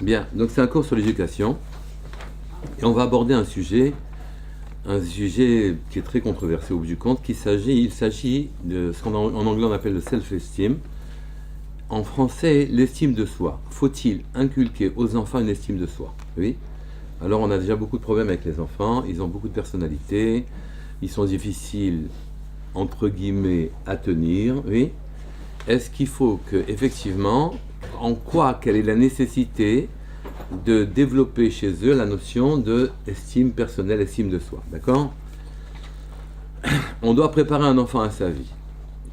Bien, donc c'est un cours sur l'éducation et on va aborder un sujet qui est très controversé au bout du compte, il s'agit de ce qu'en anglais on appelle le self-esteem. En français, l'estime de soi. Faut-il inculquer aux enfants une estime de soi? Oui. Alors on a déjà beaucoup de problèmes avec les enfants, ils ont beaucoup de personnalités, ils sont difficiles, entre guillemets, à tenir, oui. Est-ce qu'il faut que, effectivement, quelle est la nécessité de développer chez eux la notion de estime personnelle, estime de soi, d'accord? On doit préparer un enfant à sa vie.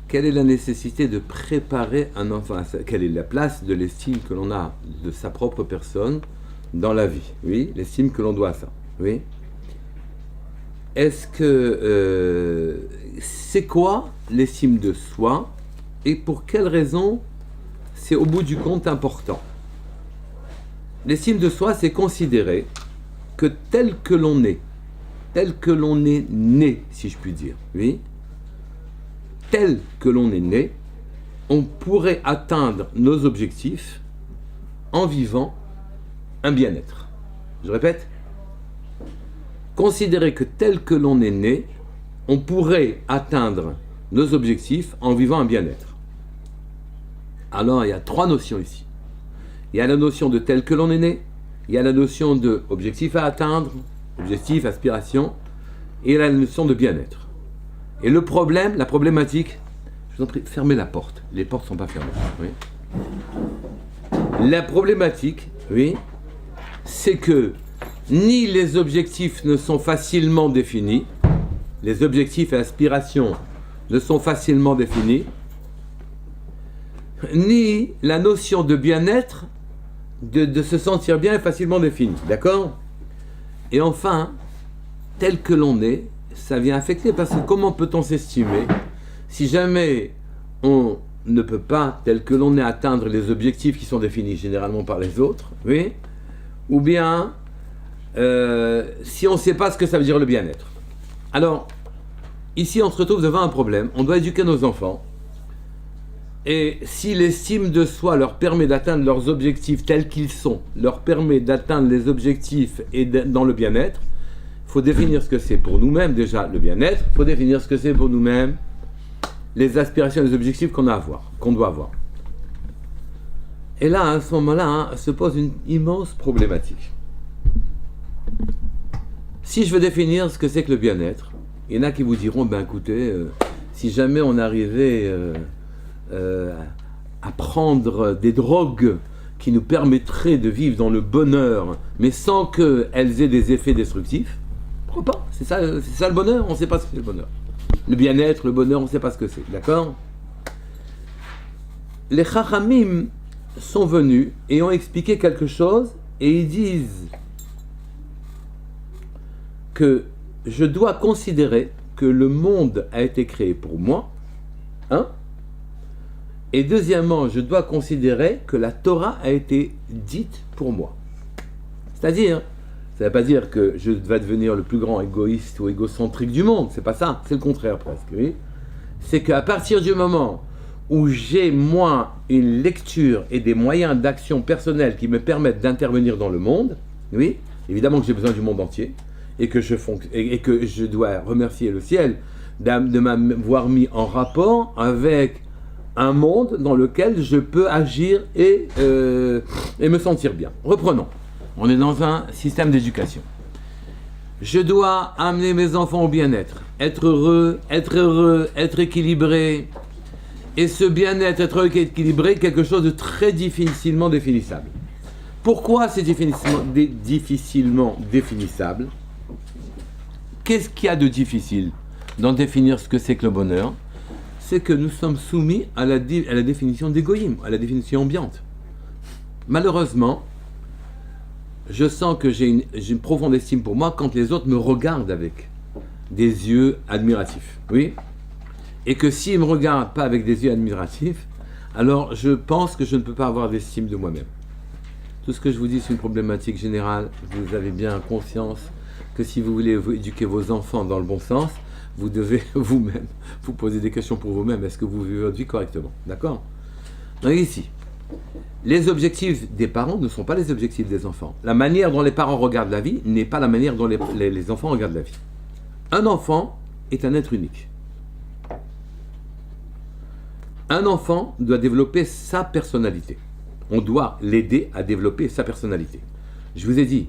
Quelle est la nécessité de préparer un enfant à sa vie? Quelle est la place de l'estime que l'on a de sa propre personne dans la vie? Oui, l'estime que l'on doit à ça, oui. Est-ce que c'est quoi l'estime de soi et pour quelles raisons c'est au bout du compte important? L'estime de soi, c'est considérer que tel que l'on est né, si je puis dire, oui, tel que l'on est né, on pourrait atteindre nos objectifs en vivant un bien-être. Je répète, considérer que tel que l'on est né, on pourrait atteindre nos objectifs en vivant un bien-être. Alors, il y a trois notions ici. Il y a la notion de tel que l'on est né, il y a la notion de objectif à atteindre, objectif, aspiration, et la notion de bien-être. Et le problème, la problématique, je vous en prie, fermez la porte. Les portes ne sont pas fermées. Oui. La problématique, oui, c'est que ni les objectifs ne sont facilement définis, les objectifs et aspirations ne sont facilement définis, ni la notion de bien-être, de se sentir bien est facilement définie, d'accord? Et enfin, tel que l'on est, ça vient affecter, parce que comment peut-on s'estimer si jamais on ne peut pas, tel que l'on est, atteindre les objectifs qui sont définis généralement par les autres, oui? Ou bien, si on ne sait pas ce que ça veut dire le bien-être. Alors, ici on se retrouve devant un problème, on doit éduquer nos enfants, et si l'estime de soi leur permet d'atteindre leurs objectifs tels qu'ils sont, leur permet d'atteindre les objectifs et dans le bien-être, il faut définir ce que c'est pour nous-mêmes déjà le bien-être, il faut définir ce que c'est pour nous-mêmes les aspirations, les objectifs qu'on doit avoir. Et là, à ce moment-là, se pose une immense problématique. Si je veux définir ce que c'est que le bien-être, il y en a qui vous diront, ben écoutez, si jamais on arrivait à prendre des drogues qui nous permettraient de vivre dans le bonheur, mais sans qu'elles aient des effets destructifs, pourquoi pas? C'est ça le bonheur, on ne sait pas ce que c'est le bonheur. Le bien-être, le bonheur, on ne sait pas ce que c'est, d'accord? Les Chachamim sont venus et ont expliqué quelque chose, et ils disent que je dois considérer que le monde a été créé pour moi, hein? Et deuxièmement, je dois considérer que la Torah a été dite pour moi. C'est-à-dire, ça ne veut pas dire que je vais devenir le plus grand égoïste ou égocentrique du monde, c'est pas ça, c'est le contraire presque, oui. C'est qu'à partir du moment où j'ai, moi, une lecture et des moyens d'action personnels qui me permettent d'intervenir dans le monde, oui, évidemment que j'ai besoin du monde entier, et que je dois remercier le ciel de m'avoir mis en rapport avec un monde dans lequel je peux agir et me sentir bien. Reprenons. On est dans un système d'éducation. Je dois amener mes enfants au bien-être, être heureux, être équilibré. Et ce bien-être, être heureux et équilibré, quelque chose de très difficilement définissable. Pourquoi c'est difficilement définissable? Qu'est-ce qu'il y a de difficile dans définir ce que c'est que le bonheur? C'est que nous sommes soumis à la définition d'égoïsme, à la définition ambiante. Malheureusement, je sens que j'ai une profonde estime pour moi quand les autres me regardent avec des yeux admiratifs. Oui? Et que s'ils ne me regardent pas avec des yeux admiratifs, alors je pense que je ne peux pas avoir d'estime de moi-même. Tout ce que je vous dis, c'est une problématique générale. Vous avez bien conscience que si vous voulez éduquer vos enfants dans le bon sens, vous devez vous-même vous poser des questions pour vous-même. Est-ce que vous vivez votre vie correctement? D'accord? Donc ici, Les objectifs des parents ne sont pas les objectifs des enfants. La manière dont les parents regardent la vie n'est pas la manière dont les enfants regardent la vie. Un enfant est un être unique. Un enfant doit développer sa personnalité. On doit l'aider à développer sa personnalité. Je vous ai dit,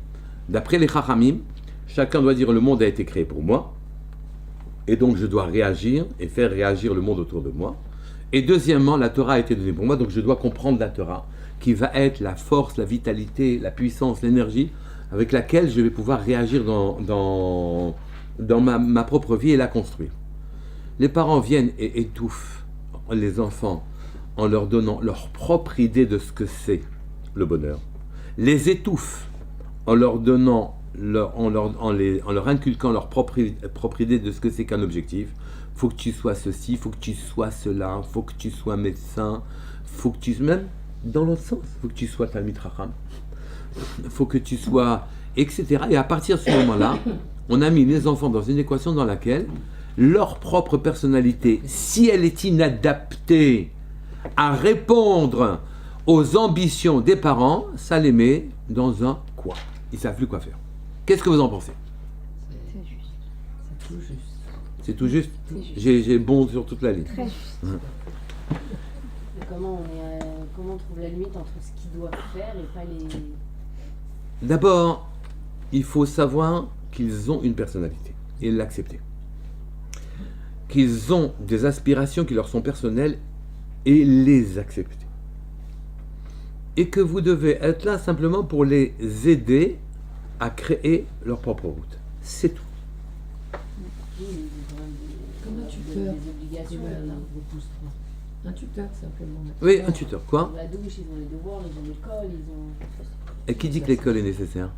d'après les Chachamim, chacun doit dire le monde a été créé pour moi, et donc je dois réagir et faire réagir le monde autour de moi. Et deuxièmement, la Torah a été donnée pour moi, donc je dois comprendre la Torah, qui va être la force, la vitalité, la puissance, l'énergie avec laquelle je vais pouvoir réagir dans ma propre vie et la construire. Les parents viennent et étouffent les enfants en leur donnant leur propre idée de ce que c'est le bonheur, les étouffent en leur donnant, en leur inculquant leur propre idée de ce que c'est qu'un objectif. Faut que tu sois ceci, faut que tu sois cela, faut que tu sois médecin, faut que tu... Même dans l'autre sens, faut que tu sois Talmid Chacham, faut que tu sois... etc. Et à partir de ce moment-là, on a mis les enfants dans une équation dans laquelle leur propre personnalité, si elle est inadaptée à répondre aux ambitions des parents, ça les met dans un quoi. Ils ne savent plus quoi faire. Qu'est-ce que vous en pensez? C'est juste. C'est tout juste. C'est tout juste. J'ai bon sur toute la ligne. Très juste. Comment on trouve la limite entre ce qu'ils doivent faire et pas les... D'abord, il faut savoir qu'ils ont une personnalité et l'accepter. Qu'ils ont des aspirations qui leur sont personnelles et les accepter. Et que vous devez être là simplement pour les aider à créer leur propre route. C'est tout. Comme un tuteur. Des obligations. Un tuteur, simplement. Oui, un tuteur. Quoi? La douche, ils ont les devoirs, ils ont l'école, ils ont... Et qui dit que l'école est nécessaire?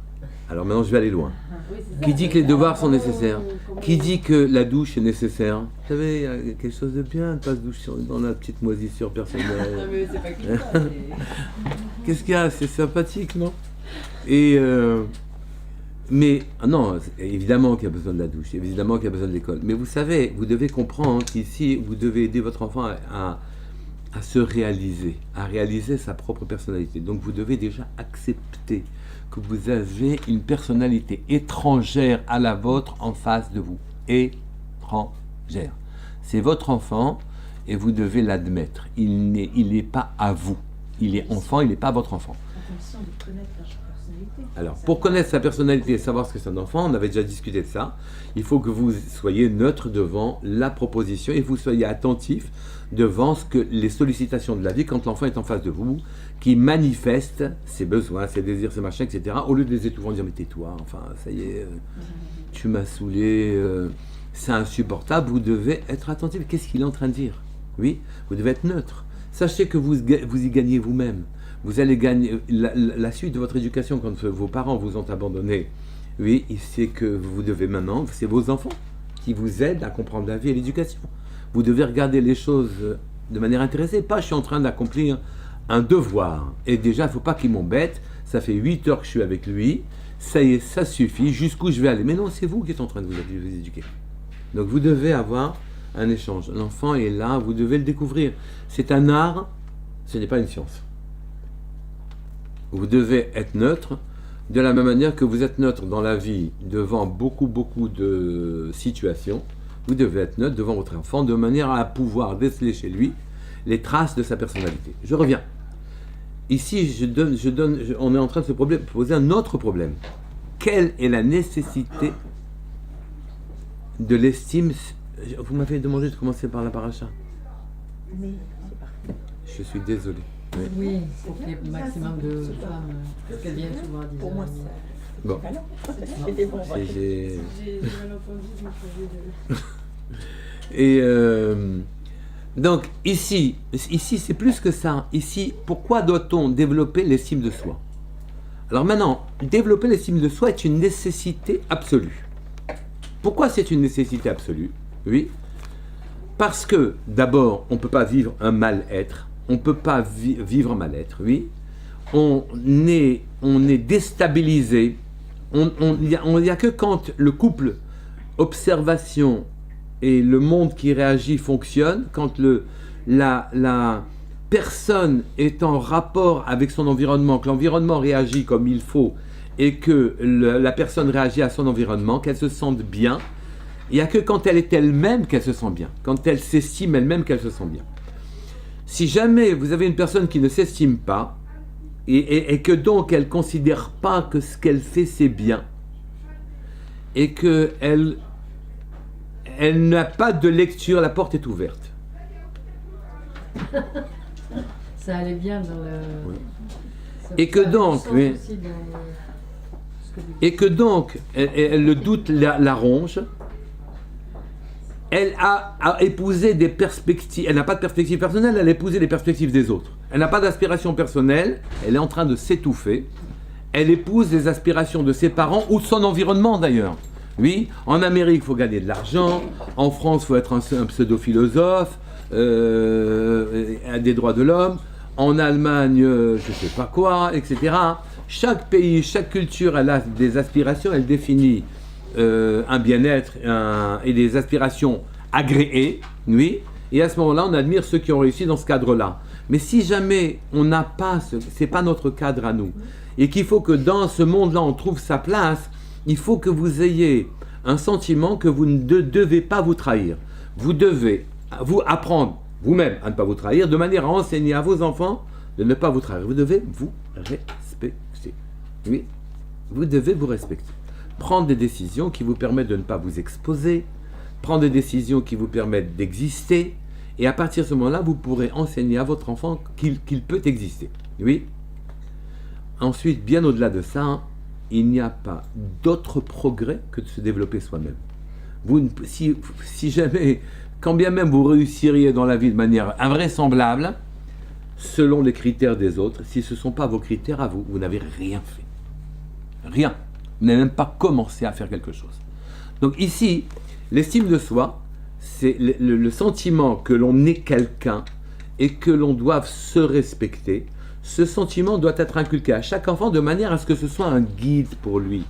Alors maintenant, je vais aller loin. Oui, c'est ça. Qui dit que les devoirs sont nécessaires? Comment- Qui dit que la douche est nécessaire? Vous savez, il y a quelque chose de bien de pas se doucher dans la petite moisissure Non personnelle. mais c'est pas que ça, Qu'est-ce qu'il y a? C'est sympathique, non? Et mais non, évidemment qu'il y a besoin de la douche, évidemment qu'il y a besoin de l'école. Mais vous savez, vous devez comprendre qu'ici, vous devez aider votre enfant à se réaliser, à réaliser sa propre personnalité. Donc vous devez déjà accepter que vous avez une personnalité étrangère à la vôtre en face de vous. Étrangère. C'est votre enfant et vous devez l'admettre. Il n'est pas à vous. Il est enfant, il n'est pas votre enfant. En fonction de connaître leur personnalité. Alors, pour connaître sa personnalité et savoir ce que c'est un enfant, on avait déjà discuté de ça, il faut que vous soyez neutre devant la proposition et vous soyez attentif devant ce que les sollicitations de la vie quand l'enfant est en face de vous, qui manifeste ses besoins, ses désirs, ses machins, etc. Au lieu de les étouffer en disant « mais tais-toi, enfin, ça y est, tu m'as saoulé, c'est insupportable », vous devez être attentif. Qu'est-ce qu'il est en train de dire? Oui, vous devez être neutre. Sachez que vous y gagnez vous-même. Vous allez gagner la suite de votre éducation quand vos parents vous ont abandonné. Oui, c'est que vous devez maintenant, c'est vos enfants qui vous aident à comprendre la vie et l'éducation. Vous devez regarder les choses de manière intéressée. Pas je suis en train d'accomplir un devoir. Et déjà, il ne faut pas qu'il m'embête. Ça fait 8 heures que je suis avec lui. Ça y est, ça suffit. Jusqu'où je vais aller? Mais non, c'est vous qui êtes en train de vous éduquer. Donc vous devez avoir un échange. L'enfant est là, vous devez le découvrir. C'est un art, ce n'est pas une science. Vous devez être neutre, de la même manière que vous êtes neutre dans la vie devant beaucoup de situations. Vous devez être neutre devant votre enfant de manière à pouvoir déceler chez lui les traces de sa personnalité. Je reviens. Ici, on est en train de se poser un autre problème. Quelle est la nécessité de l'estime? Vous m'avez demandé de commencer par la paracha. Mais c'est parti. Je suis désolé. Oui. Oui, pour qu'il y ait le maximum de femmes qui viennent souvent à 10 Pour moi, heures. c'est Bon. pas long. C'était bon. J'ai- J'ai mal entendu, je me faisais de... Et donc ici c'est plus que ça. Ici, pourquoi doit-on développer l'estime de soi? Alors maintenant, développer l'estime de soi est une nécessité absolue. Pourquoi c'est une nécessité absolue? Oui, parce que d'abord, on ne peut pas vivre un mal-être. On ne peut pas vivre un mal-être, oui. On est déstabilisé. Il n'y a que quand le couple observation et le monde qui réagit fonctionne, quand la personne est en rapport avec son environnement, que l'environnement réagit comme il faut et que la personne réagit à son environnement, qu'elle se sente bien, il n'y a que quand elle est elle-même qu'elle se sent bien, quand elle s'estime elle-même qu'elle se sent bien. Si jamais vous avez une personne qui ne s'estime pas et que donc elle ne considère pas que ce qu'elle fait c'est bien et qu'elle n'a pas de lecture, la porte est ouverte. Ça allait bien dans le... Oui. Ça- Et que ça a du donc, sens oui. aussi dans ce que vous dites. Et que donc, le doute la ronge, elle a épousé des perspectives, elle n'a pas de perspective personnelle, elle a épousé les perspectives des autres. Elle n'a pas d'aspiration personnelle, elle est en train de s'étouffer, elle épouse les aspirations de ses parents ou de son environnement d'ailleurs. Oui, en Amérique, il faut gagner de l'argent, en France, il faut être un pseudo-philosophe, des droits de l'homme, en Allemagne, je ne sais pas quoi, etc. Chaque pays, chaque culture, elle a des aspirations, elle définit un bien-être et des aspirations agréées, oui, et à ce moment-là, on admire ceux qui ont réussi dans ce cadre-là. Mais si jamais on n'a pas, c'est pas notre cadre à nous, et qu'il faut que dans ce monde-là, on trouve sa place, il faut que vous ayez un sentiment que vous ne devez pas vous trahir. Vous devez vous apprendre vous-même à ne pas vous trahir, de manière à enseigner à vos enfants de ne pas vous trahir. Vous devez vous respecter. Oui, vous devez vous respecter. Prendre des décisions qui vous permettent de ne pas vous exposer, prendre des décisions qui vous permettent d'exister, et à partir de ce moment-là, vous pourrez enseigner à votre enfant qu'il peut exister. Oui. Ensuite, bien au-delà de ça, il n'y a pas d'autre progrès que de se développer soi-même. Si jamais, quand bien même vous réussiriez dans la vie de manière invraisemblable, selon les critères des autres, si ce ne sont pas vos critères à vous, vous n'avez rien fait. Rien. Vous n'avez même pas commencé à faire quelque chose. Donc ici, l'estime de soi, c'est le sentiment que l'on est quelqu'un et que l'on doive se respecter. Ce sentiment doit être inculqué à chaque enfant de manière à ce que ce soit un guide pour lui.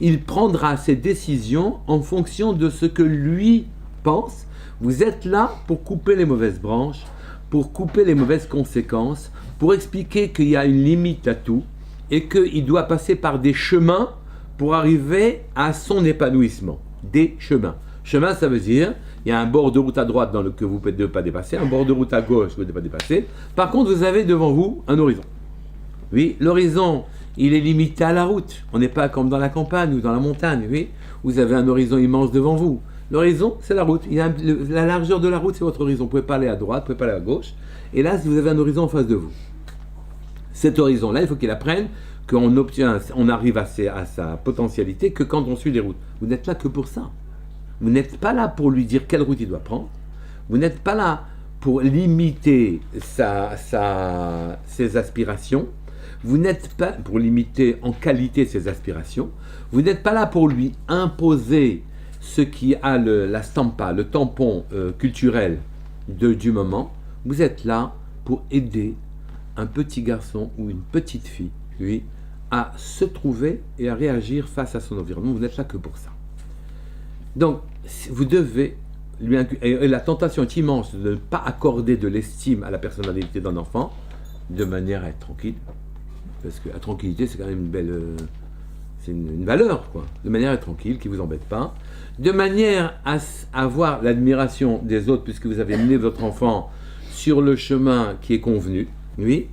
Il prendra ses décisions en fonction de ce que lui pense. Vous êtes là pour couper les mauvaises branches, pour couper les mauvaises conséquences, pour expliquer qu'il y a une limite à tout et qu'il doit passer par des chemins pour arriver à son épanouissement. Des chemins. Chemin, ça veut dire, il y a un bord de route à droite que vous ne devez pas dépasser, un bord de route à gauche que vous ne devez pas dépasser. Par contre, vous avez devant vous un horizon. Oui, l'horizon, il est limité à la route. On n'est pas comme dans la campagne ou dans la montagne, oui. Vous avez un horizon immense devant vous. L'horizon, c'est la route. La largeur de la route, c'est votre horizon. Vous ne pouvez pas aller à droite, vous ne pouvez pas aller à gauche. Et là, si vous avez un horizon en face de vous, cet horizon-là, il faut qu'il apprenne qu'on arrive à sa potentialité que quand on suit les routes. Vous n'êtes là que pour ça. Vous n'êtes pas là pour lui dire quelle route il doit prendre. Vous n'êtes pas là pour limiter ses aspirations. Vous n'êtes pas pour limiter en qualité ses aspirations. Vous n'êtes pas là pour lui imposer ce qui a la stampa, le tampon culturel du moment. Vous êtes là pour aider un petit garçon ou une petite fille, lui, à se trouver et à réagir face à son environnement. Vous n'êtes là que pour ça. Donc, vous devez lui et la tentation est immense de ne pas accorder de l'estime à la personnalité d'un enfant de manière à être tranquille. Parce que la tranquillité, c'est quand même une belle... c'est une valeur, quoi. De manière à être tranquille, qui ne vous embête pas. De manière à avoir l'admiration des autres, puisque vous avez mené votre enfant sur le chemin qui est convenu. Oui.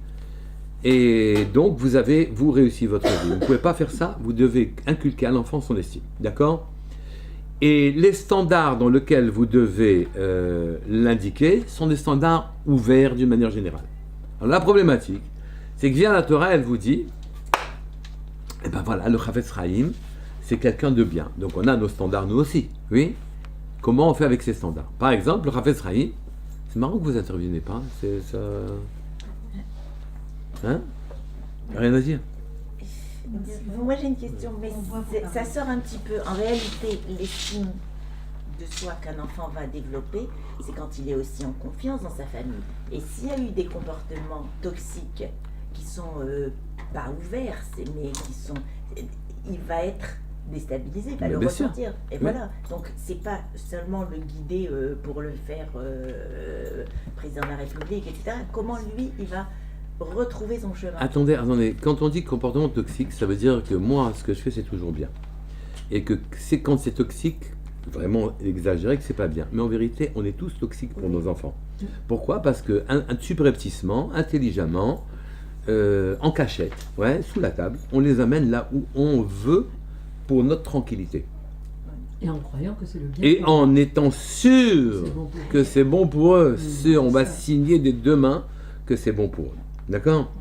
Et donc, vous réussi votre vie. Vous ne pouvez pas faire ça. Vous devez inculquer à l'enfant son estime. D'accord ? Et les standards dans lesquels vous devez l'indiquer sont des standards ouverts d'une manière générale. Alors la problématique, c'est que vient la Torah, elle vous dit, et ben voilà, le Chafetz Chaim, c'est quelqu'un de bien. Donc on a nos standards nous aussi, oui. Comment on fait avec ces standards ? Par exemple, le Chafetz Chaim, c'est marrant que vous n'intervenez pas, c'est ça... Hein ? Rien à dire ? Moi j'ai une question, mais ça sort un petit peu. En réalité, l'estime de soi qu'un enfant va développer, c'est quand il est aussi en confiance dans sa famille. Et s'il y a eu des comportements toxiques qui sont pas ouverts, mais qui sont... Il va être déstabiliser, va Mais le bien sûr. ressentir. Et Oui. voilà. Donc c'est pas seulement le guider pour le faire président de la République, etc. Comment lui, il va retrouver son chemin. Attendez. Quand on dit comportement toxique, ça veut dire que moi, ce que je fais, c'est toujours bien. Et que c'est quand c'est toxique, vraiment exagéré, que c'est pas bien. Mais en vérité, on est tous toxiques pour nos enfants. Pourquoi ? Parce que subrepticement, intelligemment, en cachette, ouais, sous la table, on les amène là où on veut pour notre tranquillité. Et en croyant que c'est le bien. Et en étant sûr C'est bon pour eux. que c'est bon pour eux, sûr, on va ça. signer des deux mains que c'est bon pour eux. D'accord ?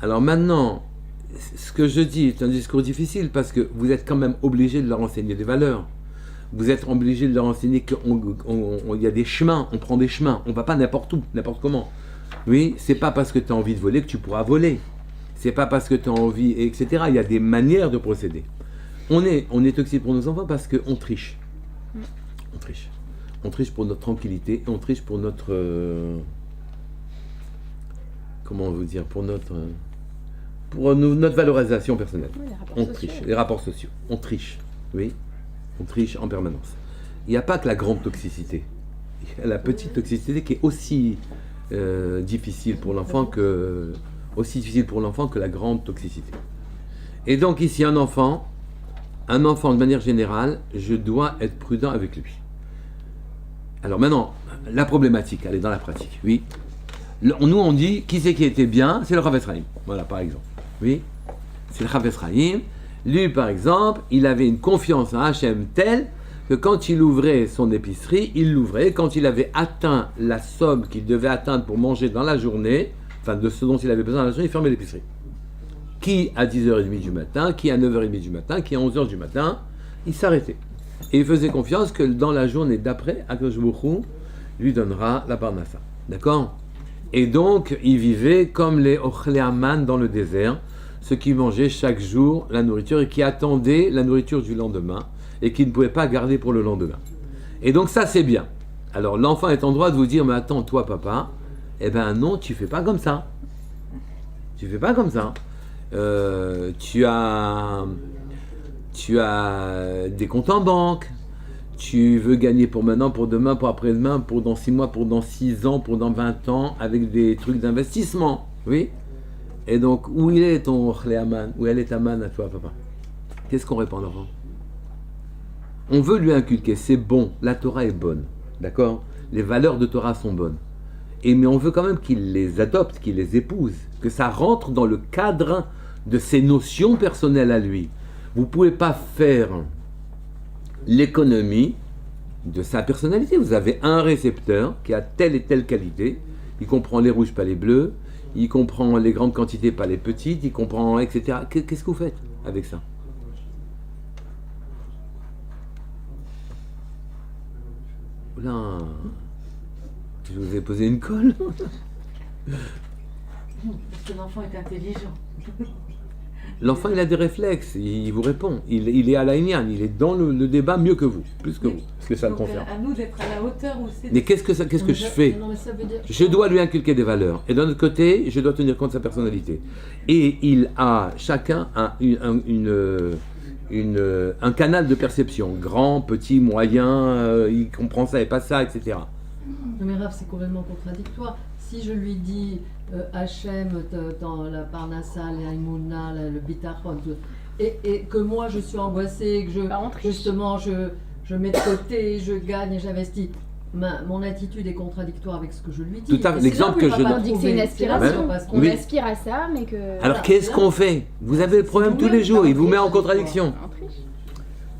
Alors maintenant, ce que je dis est un discours difficile parce que vous êtes quand même obligé de leur enseigner des valeurs. Vous êtes obligé de leur enseigner qu'il y a des chemins, on prend des chemins, on ne va pas n'importe où, n'importe comment. Oui, c'est pas parce que tu as envie de voler que tu pourras voler. C'est pas parce que tu as envie, etc. Il y a des manières de procéder. On est toxique pour nos enfants parce qu'on triche. On triche. On triche pour notre tranquillité, on triche pour notre... comment vous dire ? Pour notre valorisation personnelle. Oui, les rapports On sociaux. triche. Les rapports sociaux. On triche. Oui. On triche en permanence. Il n'y a pas que la grande toxicité. Il y a la petite toxicité qui est aussi difficile pour l'enfant que la grande toxicité. Et donc ici, un enfant, de manière générale, je dois être prudent avec lui. Alors maintenant, la problématique, elle est dans la pratique, oui. Nous, on dit, qui c'est qui était bien ? C'est le Rav Ephraim. Voilà, par exemple. Oui, c'est le Rav Ephraim. Lui, par exemple, il avait une confiance en Hachem telle que quand il ouvrait son épicerie, il l'ouvrait. Quand il avait atteint la somme qu'il devait atteindre pour manger dans la journée, enfin de ce dont il avait besoin dans la journée, il fermait l'épicerie. Qui à 10h30 du matin, qui à 9h30 du matin, qui à 11h du matin, il s'arrêtait. Et il faisait confiance que dans la journée d'après, Akadosh Baruch Hu lui donnera la parnassa. D'accord ? Et donc, il vivait comme les Ochlei Haman dans le désert, ceux qui mangeaient chaque jour la nourriture et qui attendaient la nourriture du lendemain et qui ne pouvaient pas garder pour le lendemain. Et donc ça, c'est bien. Alors, l'enfant est en droit de vous dire, mais attends, toi, papa, eh ben non, tu fais pas comme ça. Tu fais pas comme ça. Tu as des comptes en banque. Tu veux gagner pour maintenant, pour demain, pour après-demain, pour dans 6 mois, pour dans 6 ans, pour dans 20 ans, avec des trucs d'investissement. Oui ? Et donc, où il est ton Ochlei Haman ? Où elle est ta manne à toi, papa ? Qu'est-ce qu'on répond à l'enfant ? On veut lui inculquer, c'est bon, la Torah est bonne, d'accord ? Les valeurs de Torah sont bonnes. Mais on veut quand même qu'il les adopte, qu'il les épouse, que ça rentre dans le cadre de ses notions personnelles à lui. Vous ne pouvez pas faire l'économie de sa personnalité. Vous avez un récepteur qui a telle et telle qualité, il comprend les rouges, pas les bleus, il comprend les grandes quantités, pas les petites, il comprend, etc. Qu'est-ce que vous faites avec ça ? Là, je vous ai posé une colle. Parce que l'enfant est intelligent. L'enfant, il a des réflexes, il vous répond. Il est à la Inyan, il est dans le débat mieux que vous, plus que vous, parce que ça le Donc concerne. à nous d'être à la hauteur où c'est. Mais qu'est-ce que je fais ? Non, mais ça veut dire... Je dois lui inculquer des valeurs. Et d'un autre côté, je dois tenir compte de sa personnalité. Et il a chacun un canal de perception. Grand, petit, moyen, il comprend ça et pas ça, etc. Non, mais Rav, c'est complètement contradictoire. Si je lui dis Hachem dans la Parnassa, la Imuna, le Bitachon, et que moi je suis angoissée, que Bah, on triche. justement je mets de côté, je gagne et j'investis, mon attitude est contradictoire avec ce que je lui dis. Tout à fait. Et c'est L'exemple là où il que va je pas donne- On dit que c'est une trouver. aspiration. Parce On Oui. aspire à ça, mais que. Alors Voilà, qu'est-ce c'est qu'on là. fait ? Vous avez le problème tous vous-même les jours, qui il vous met en contradictoire. contradiction. On triche.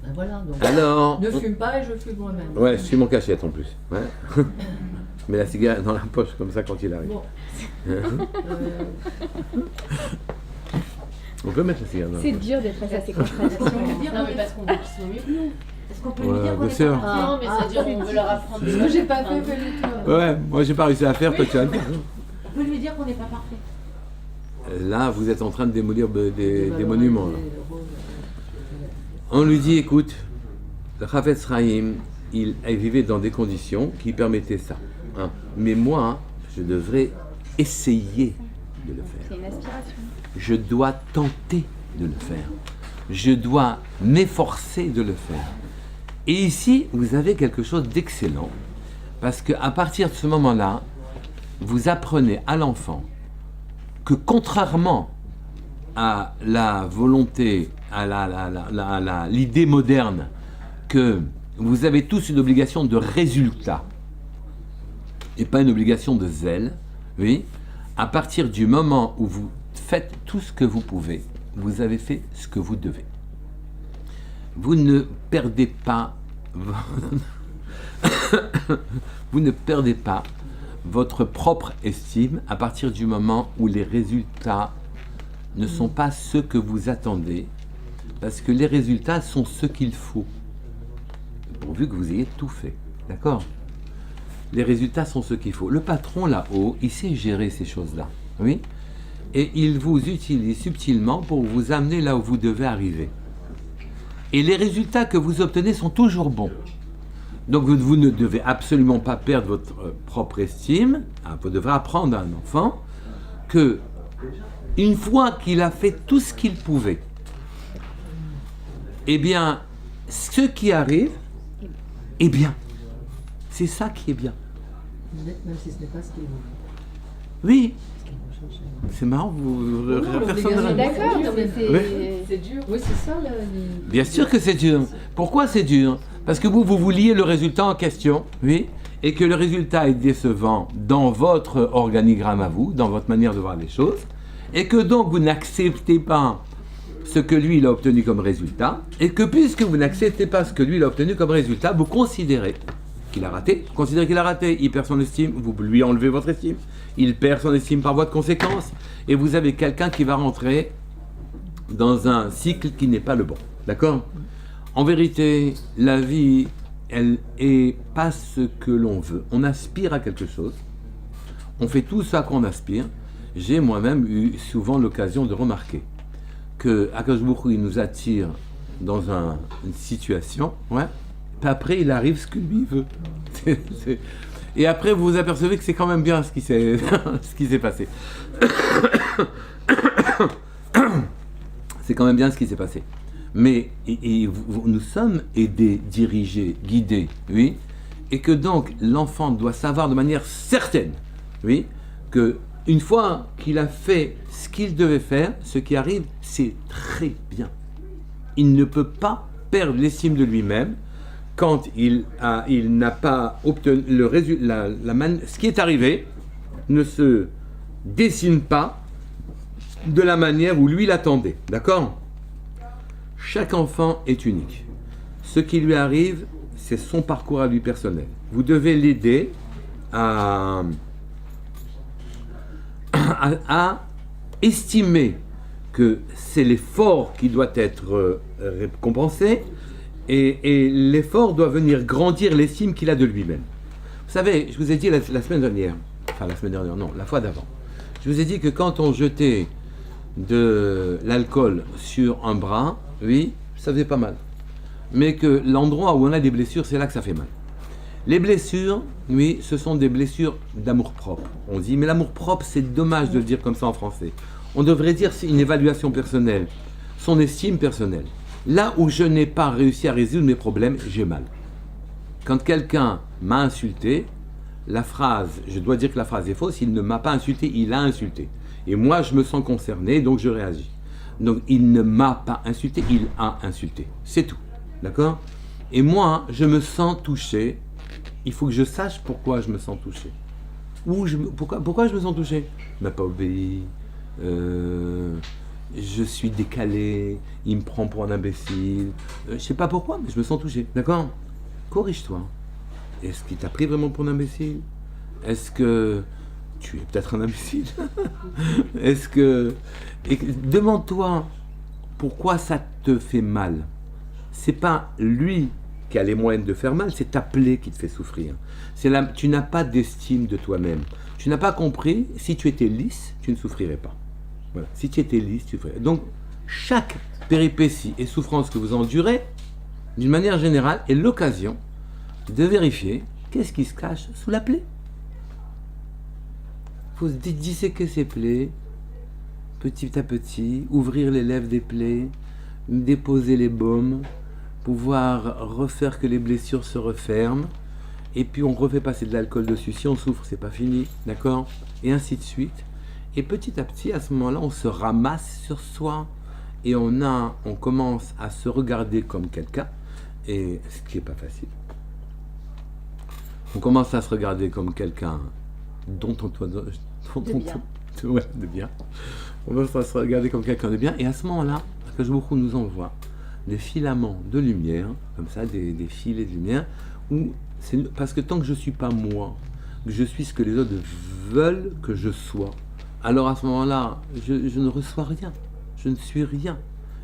Ben voilà, donc Alors, ne fume pas et je fume moi-même. ouais, je suis mon cachette en plus. Ouais. Mais la cigarette dans la poche, comme ça, quand il arrive. Bon, On peut mettre la cigarette dans la C'est poche. dur d'être face à ces Est-ce qu'on contradictions. peut lui dire non, mais parce qu'on veut qu'ils soient mieux que nous. Est-ce qu'on peut Ouais, lui dire qu'on bien est sûr. pas parfait? Non, mais c'est-à-dire on veut leur apprendre. ce que j'ai pas fait, fais-le toi. Ouais, moi j'ai pas réussi à faire, toi tu as. On peut lui dire qu'on n'est pas parfait. Là, vous êtes en train de démolir des Valoriser monuments. Là. le rôle, On lui dit, écoute, le Chafetz Chaim, il vivait dans des conditions qui permettaient ça. Hein. Mais moi, je devrais essayer de le C'est faire. une aspiration. Je dois tenter de le faire. je dois m'efforcer de le faire. Et ici, vous avez quelque chose d'excellent, parce qu'à partir de ce moment-là, vous apprenez à l'enfant que contrairement à la volonté, à l'idée moderne, que vous avez tous une obligation de résultat, et pas une obligation de zèle, oui, à partir du moment où vous faites tout ce que vous pouvez, vous avez fait ce que vous devez. Vous ne perdez pas vous ne perdez pas votre propre estime à partir du moment où les résultats ne sont pas ceux que vous attendez, parce que les résultats sont ce qu'il faut, pourvu que vous ayez tout fait. D'accord ? Les résultats sont ce qu'il faut. Le patron là-haut, il sait gérer ces choses-là. Oui ? Et il vous utilise subtilement pour vous amener là où vous devez arriver. Et les résultats que vous obtenez sont toujours bons. Donc vous ne devez absolument pas perdre votre propre estime. Vous devrez apprendre à un enfant que une fois qu'il a fait tout ce qu'il pouvait, eh bien, ce qui arrive est bien. C'est ça qui est bien. Même si ce n'est pas ce qu'il veut. Oui. Ce qu'il recherche. C'est marrant, vous... l'obligation, personne ne- D'accord, C'est dur, mais Oui. C'est dur. Oui, c'est ça. Bien sûr que c'est dur. Pourquoi c'est dur ? Parce que vous vouliez le résultat en question, oui, et que le résultat est décevant dans votre organigramme à vous, dans votre manière de voir les choses, et que donc vous n'acceptez pas ce que lui il a obtenu comme résultat, et que puisque vous n'acceptez pas ce que lui il a obtenu comme résultat, vous considérez qu'il a raté. Vous considérez qu'il a raté, il perd son estime, vous lui enlevez votre estime, il perd son estime par voie de conséquence, et vous avez quelqu'un qui va rentrer dans un cycle qui n'est pas le bon. D'accord ? En vérité, la vie, elle est pas ce que l'on veut. On aspire à quelque chose, on fait tout ce à quoi on aspire. J'ai moi-même eu souvent l'occasion de remarquer que Akadosh Baruch Hu, il nous attire dans une situation, ouais, puis après il arrive ce que lui veut. Et après vous vous apercevez que c'est quand même bien ce qui s'est passé. C'est quand même bien ce qui s'est passé. Mais nous sommes aidés, dirigés, guidés, oui, et que donc l'enfant doit savoir de manière certaine, oui, que une fois qu'il a fait ce qu'il devait faire, ce qui arrive, c'est très bien. Il ne peut pas perdre l'estime de lui-même quand il n'a pas obtenu le résultat. Ce qui est arrivé ne se dessine pas de la manière où lui l'attendait. D'accord ? Chaque enfant est unique. Ce qui lui arrive, c'est son parcours à lui personnel. Vous devez l'aider à estimer que c'est l'effort qui doit être récompensé et l'effort doit venir grandir l'estime qu'il a de lui-même. Vous savez, je vous ai dit la semaine dernière, la fois d'avant, je vous ai dit que quand on jetait de l'alcool sur un bras, oui, ça faisait pas mal. Mais que l'endroit où on a des blessures, c'est là que ça fait mal. Les blessures, oui, ce sont des blessures d'amour-propre. On dit, mais l'amour-propre, c'est dommage de le dire comme ça en français. On devrait dire c'est une évaluation personnelle, son estime personnelle. Là où je n'ai pas réussi à résoudre mes problèmes, j'ai mal. Quand quelqu'un m'a insulté, la phrase, je dois dire que la phrase est fausse, il ne m'a pas insulté, il a insulté. Et moi, je me sens concerné, donc je réagis. Donc, il ne m'a pas insulté, il a insulté. C'est tout. D'accord ? Et moi, je me sens touché. Il faut que je sache pourquoi je me sens touché. Pourquoi je me sens touché ? Il ne m'a pas obéi. Je suis décalé. Il me prend pour un imbécile. Je ne sais pas pourquoi, mais je me sens touché. D'accord ? Corrige-toi. Est-ce qu'il t'a pris vraiment pour un imbécile ? Est-ce que tu es peut-être un imbécile ? Est-ce que... demande-toi pourquoi ça te fait mal. C'est pas lui qui a les moyens de faire mal, c'est ta plaie qui te fait souffrir. Tu n'as pas d'estime de toi-même. Tu n'as pas compris, si tu étais lisse, tu ne souffrirais pas. Voilà. Si tu étais lisse, tu souffrirais. Donc, chaque péripétie et souffrance que vous endurez, d'une manière générale, est l'occasion de vérifier qu'est-ce qui se cache sous la plaie. Il faut disséquer ses plaies, petit à petit, ouvrir les lèvres des plaies, déposer les baumes, pouvoir refaire que les blessures se referment, et puis on refait passer de l'alcool dessus. Si on souffre, c'est pas fini, d'accord? Et ainsi de suite. Et petit à petit, à ce moment-là, on se ramasse sur soi, et on commence à se regarder comme quelqu'un, et ce qui n'est pas facile. On commence à se regarder comme quelqu'un de bien. On commence à se regarder comme quelqu'un de bien, et à ce moment-là, Akadosh nous envoie des filaments de lumière, comme ça, des filets de lumière, parce que tant que je ne suis pas moi, que je suis ce que les autres veulent que je sois, alors à ce moment-là, je ne reçois rien, je ne suis rien.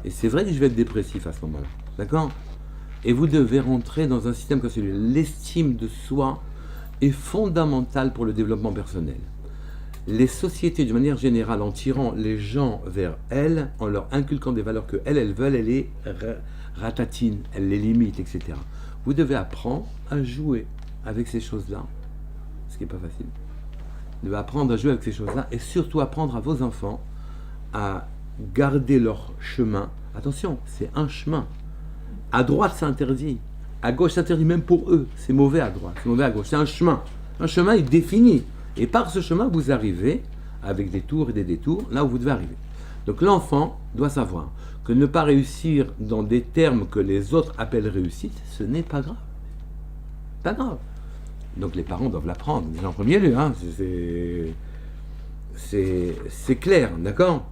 Et c'est vrai que je vais être dépressif à ce moment-là, d'accord? Et vous devez rentrer dans un système comme celui-là. L'estime de soi est fondamentale pour le développement personnel. Les sociétés, de manière générale, en tirant les gens vers elles, en leur inculquant des valeurs que elles veulent, elles les ratatinent, elles les limitent, etc. Vous devez apprendre à jouer avec ces choses-là, ce qui n'est pas facile. Vous devez apprendre à jouer avec ces choses-là, et surtout apprendre à vos enfants à garder leur chemin. Attention, c'est un chemin. À droite, c'est interdit. À gauche, c'est interdit même pour eux. C'est mauvais à droite, c'est mauvais à gauche. C'est un chemin. Un chemin est défini. Et par ce chemin, vous arrivez, avec des tours et des détours, là où vous devez arriver. Donc l'enfant doit savoir que ne pas réussir dans des termes que les autres appellent réussite, ce n'est pas grave. Pas grave. Donc les parents doivent l'apprendre, déjà en premier lieu. Hein. C'est clair, d'accord?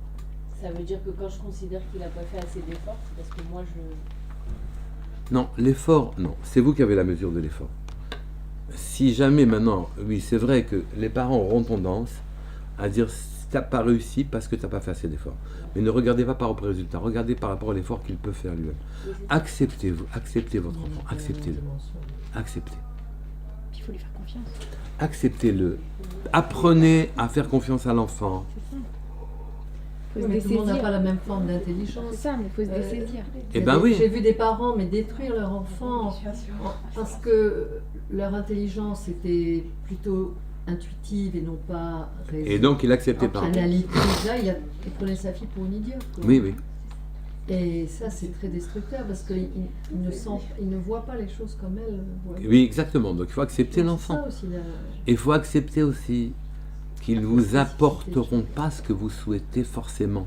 Ça veut dire que quand je considère qu'il n'a pas fait assez d'efforts, c'est parce que moi je... Non, l'effort, non. C'est vous qui avez la mesure de l'effort. Si jamais maintenant, oui, c'est vrai que les parents auront tendance à dire tu n'as pas réussi parce que tu n'as pas fait assez d'efforts. Mais ne regardez pas par rapport au résultat, regardez par rapport à l'effort qu'il peut faire lui-même. Acceptez-vous, acceptez votre enfant, acceptez-le. Acceptez. Il faut lui faire confiance. Acceptez-le. Apprenez à faire confiance à l'enfant. Faut se Mais tout le monde n'a dessaisir. pas la même forme d'intelligence. C'est ça, mais il faut se dessaisir. Eh ben oui. J'ai vu des parents mais détruire leur enfant parce que leur intelligence était plutôt intuitive et non pas Et donc il acceptait pas. analytique. Là, il prenait sa fille pour une idiote. Quoi. Oui, oui. Et ça, c'est très destructeur parce qu'il ne voit pas les choses comme elle voit. Oui, exactement. Donc il faut accepter C'est l'enfant. ça aussi, Et il faut accepter aussi qu'ils ne vous apporteront pas ce que vous souhaitez forcément.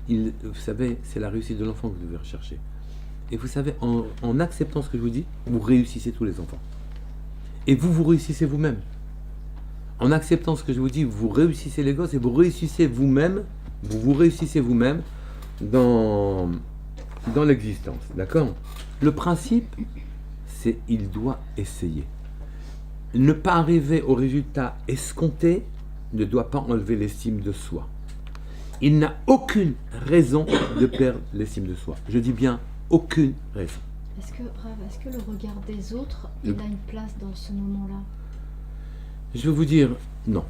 Vous savez, c'est la réussite de l'enfant que vous devez rechercher. Et vous savez, en acceptant ce que je vous dis, vous réussissez tous les enfants. Et vous réussissez vous-même. En acceptant ce que je vous dis, vous réussissez les gosses et vous réussissez vous-même. Vous réussissez vous-même dans l'existence. D'accord? Le principe, c'est il doit essayer. Ne pas arriver au résultat escompté ne doit pas enlever l'estime de soi. Il n'a aucune raison de perdre l'estime de soi. Je dis bien aucune raison. Est-ce que le regard des autres, il a une place dans ce moment-là? Je vais vous dire non.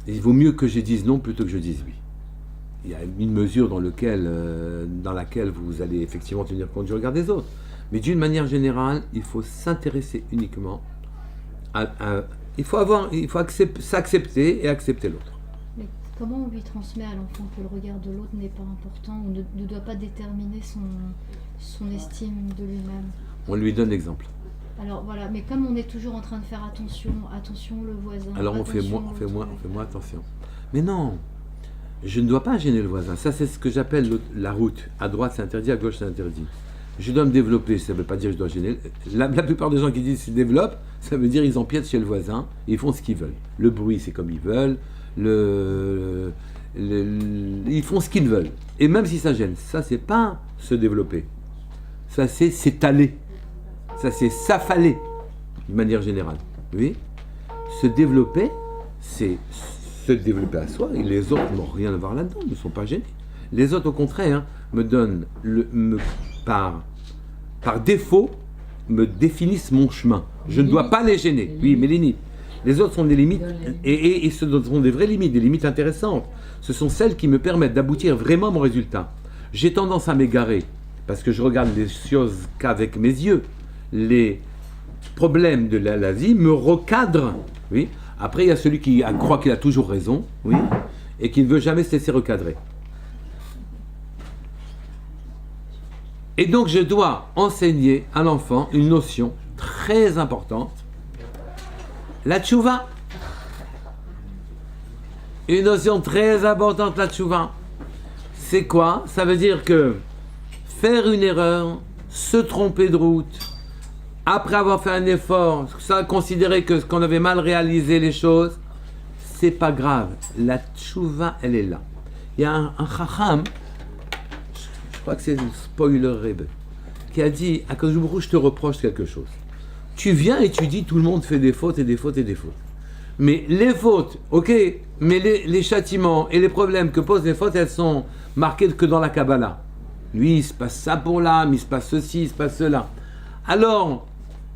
Il vaut mieux que je dise non plutôt que je dise oui. Il y a une mesure dans laquelle vous allez effectivement tenir compte du regard des autres. Mais d'une manière générale, il faut s'intéresser uniquement il faut s'accepter et accepter l'autre. Mais comment on lui transmet à l'enfant que le regard de l'autre n'est pas important ou ne doit pas déterminer son estime de lui-même? On lui donne l'exemple. Alors voilà, mais comme on est toujours en train de faire attention le voisin. Alors on fait moins attention. Mais non, je ne dois pas gêner le voisin. Ça, c'est ce que j'appelle la route. À droite, c'est interdit, à gauche, c'est interdit. Je dois me développer, ça ne veut pas dire que je dois gêner. La plupart des gens qui disent qu'ils se développent, ça veut dire qu'ils empiètent chez le voisin, ils font ce qu'ils veulent. Le bruit, c'est comme ils veulent. Ils font ce qu'ils veulent. Et même si ça gêne, ça, c'est pas se développer. Ça, c'est s'étaler. Ça, c'est s'affaler, de manière générale. Oui. Se développer, c'est se développer à soi, et les autres n'ont rien à voir là-dedans, ne sont pas gênés. Les autres, au contraire, me donnent, par défaut, me définissent mon chemin. Je ne dois pas les gêner. Oui, mes limites. Les autres sont des limites, et ce sont des vraies limites, des limites intéressantes. Ce sont celles qui me permettent d'aboutir vraiment à mon résultat. J'ai tendance à m'égarer, parce que je regarde les choses qu'avec mes yeux. Les problèmes de la vie me recadrent. Oui. Après, il y a celui qui croit qu'il a toujours raison, oui, et qui ne veut jamais se laisser recadrer. Et donc je dois enseigner à l'enfant une notion très importante, la tchouva. Une notion très importante, la tchouva. C'est quoi? Ça veut dire que faire une erreur, se tromper de route, après avoir fait un effort, ça considérer que qu'on avait mal réalisé les choses, c'est pas grave. La tchouva, elle est là. Il y a un chacham, je crois que c'est le spoiler Rebbe, qui a dit, à cause du je te reproche quelque chose. Tu viens et tu dis tout le monde fait des fautes et des fautes et des fautes. Mais les fautes, ok, mais les châtiments et les problèmes que posent les fautes, elles sont marquées que dans la Kabbalah. Lui, il se passe ça pour l'âme, il se passe ceci, il se passe cela. Alors,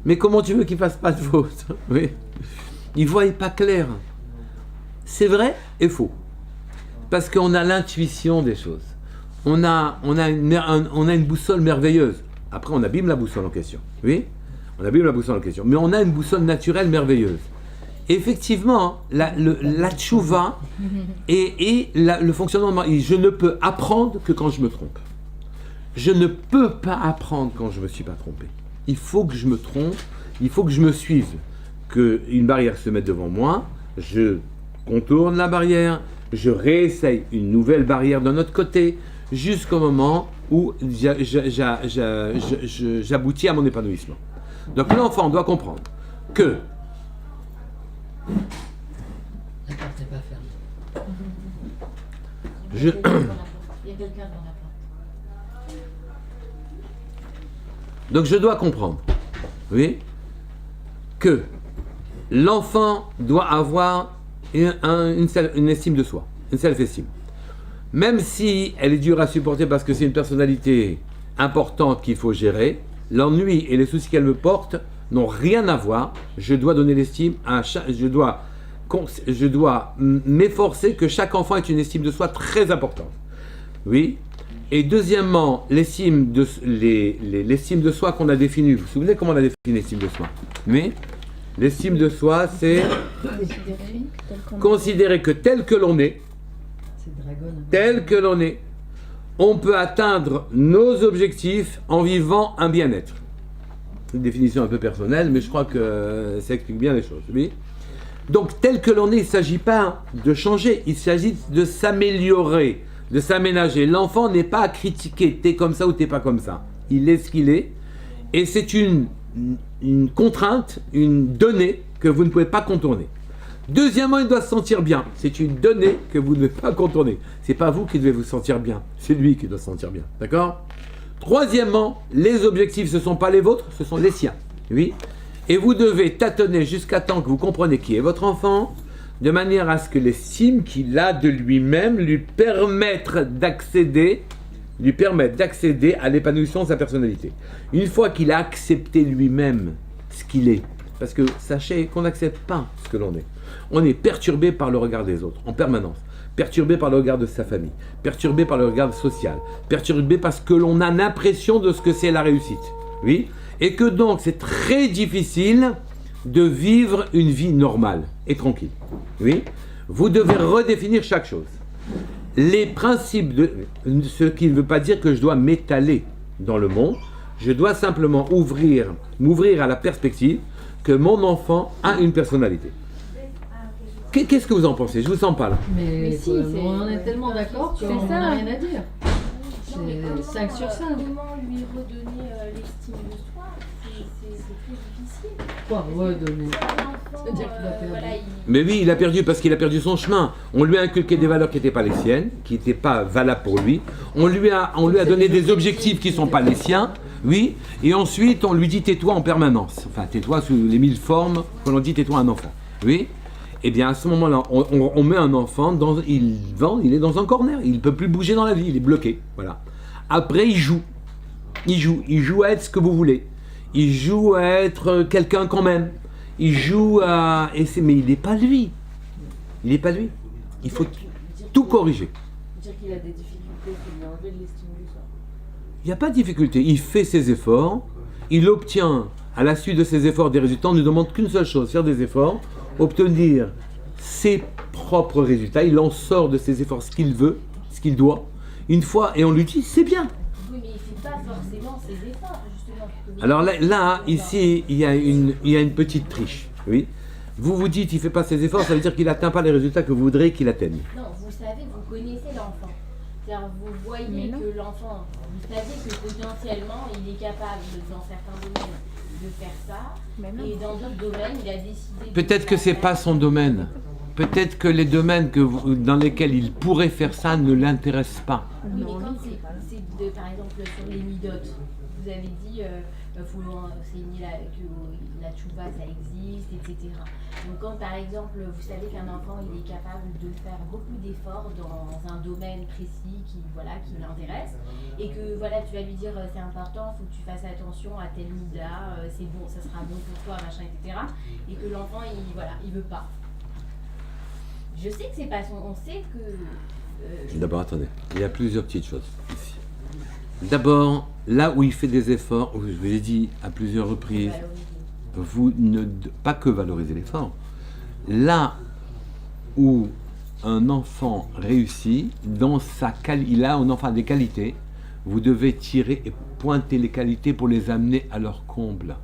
mais comment tu veux qu'il fasse pas de faute? Oui. Il ne voit pas clair. C'est vrai et faux. Parce qu'on a l'intuition des choses. On a une boussole merveilleuse. Après, on abîme la boussole en question. Oui, on abîme la boussole en question. Mais on a une boussole naturelle merveilleuse. Et effectivement, la tchouva et le fonctionnement, je ne peux apprendre que quand je me trompe. Je ne peux pas apprendre quand je ne me suis pas trompé. Il faut que je me trompe, il faut que je me suive. Qu'une barrière se mette devant moi, je contourne la barrière, je réessaye une nouvelle barrière d'un autre côté, jusqu'au moment où j'aboutis à mon épanouissement. Donc l'enfant doit comprendre que La porte n'est pas fermée. Il y a quelqu'un dans la porte. Donc je dois comprendre, oui, que l'enfant doit avoir une estime de soi, une self-estime. Même si elle est dure à supporter parce que c'est une personnalité importante qu'il faut gérer, l'ennui et les soucis qu'elle me porte n'ont rien à voir. Je dois donner l'estime à chaque... Je dois m'efforcer que chaque enfant ait une estime de soi très importante. Oui. Et deuxièmement, l'estime de soi qu'on a définie. Vous vous souvenez comment on a défini l'estime de soi? Oui. L'estime de soi, c'est considérer que tel que l'on est, on peut atteindre nos objectifs en vivant un bien-être. C'est une définition un peu personnelle, mais je crois que ça explique bien les choses. Oui. Donc, tel que l'on est, il ne s'agit pas de changer, il s'agit de s'améliorer, de s'aménager. L'enfant n'est pas à critiquer, t'es comme ça ou t'es pas comme ça. Il est ce qu'il est, et c'est une contrainte, une donnée que vous ne pouvez pas contourner. Deuxièmement, il doit se sentir bien. C'est une donnée que vous ne devez pas contourner. C'est pas vous qui devez vous sentir bien, c'est lui qui doit se sentir bien. D'accord? Troisièmement, les objectifs, ce ne sont pas les vôtres, ce sont les siens. Oui. Et vous devez tâtonner jusqu'à temps que vous compreniez qui est votre enfant, de manière à ce que l'estime qu'il a de lui-même lui permette d'accéder à l'épanouissement de sa personnalité. Une fois qu'il a accepté lui-même ce qu'il est, parce que sachez qu'on n'accepte pas ce que l'on est. On est perturbé par le regard des autres en permanence, perturbé par le regard de sa famille, perturbé par le regard social, perturbé parce que l'on a l'impression de ce que c'est la réussite. Oui, et que donc c'est très difficile de vivre une vie normale et tranquille. Oui, vous devez redéfinir chaque chose. Les principes ce qui ne veut pas dire que je dois m'étaler dans le monde, je dois simplement m'ouvrir à la perspective que mon enfant a une personnalité. Qu'est-ce que vous en pensez? Je vous sens pas là. Mais si, on en est tellement d'accord qu'on c'est ça. n'a rien à dire. Non, mais C'est 5 sur 5. Comment lui redonner l'estime de soi? C'est très difficile. Quoi, redonner? L'enfant, C'est-à-dire qu'il a perdu. voilà, Mais oui, il a perdu parce qu'il a perdu son chemin. On lui a inculqué des valeurs qui n'étaient pas les siennes, qui n'étaient pas valables pour lui. On lui a donné des objectifs qui ne sont pas les siens. Oui. Et ensuite, on lui dit tais-toi en permanence. Enfin, tais-toi sous les 1000 formes que l'on dit tais-toi à un enfant. Oui. Eh bien, à ce moment-là, on met un enfant il est dans un corner. Il ne peut plus bouger dans la vie. Il est bloqué. Voilà. Après, il joue. Il joue à être ce que vous voulez. Il joue à être quelqu'un quand même. Il joue à... mais il n'est pas lui. Il n'est pas lui. Il faut tout corriger. dire qu'il a des difficultés, qu'il lui a enlevé de l'estime de soi. Il n'y a pas de difficulté. Il fait ses efforts. Il obtient, à la suite de ses efforts, des résultats. On ne demande qu'une seule chose, faire des efforts, obtenir ses propres résultats. Il en sort de ses efforts ce qu'il veut, ce qu'il doit. Une fois, et on lui dit, c'est bien. Oui, mais il ne fait pas forcément ses efforts, justement. Alors là, ici, il y a une petite triche. Oui. Vous vous dites, il ne fait pas ses efforts, ça veut dire qu'il n'atteint pas les résultats que vous voudrez qu'il atteigne. Non, vous savez, vous connaissez l'enfant. C'est-à-dire, vous voyez que l'enfant, vous savez que potentiellement, il est capable, dans certains domaines, de faire ça. Et dans d'autres domaines, il a décidé... Peut-être que ce n'est pas son domaine. Peut-être que les domaines dans lesquels il pourrait faire ça ne l'intéressent pas. Oui, mais quand c'est par exemple sur les midotes, vous avez dit faut enseigner que la tchouva ça existe, etc. Donc quand par exemple vous savez qu'un enfant il est capable de faire beaucoup d'efforts dans un domaine précis qui l'intéresse, et que voilà tu vas lui dire c'est important, faut que tu fasses attention à tel mida, c'est bon, ça sera bon pour toi, machin, etc. Et que l'enfant il veut pas. Je sais que c'est pas son. On sait que. D'abord, attendez. Il y a plusieurs petites choses ici. D'abord, là où il fait des efforts, je vous l'ai dit à plusieurs reprises, vous ne pas que valoriser l'effort. Là où un enfant réussit, il a un enfant des qualités, vous devez tirer et pointer les qualités pour les amener à leur comble.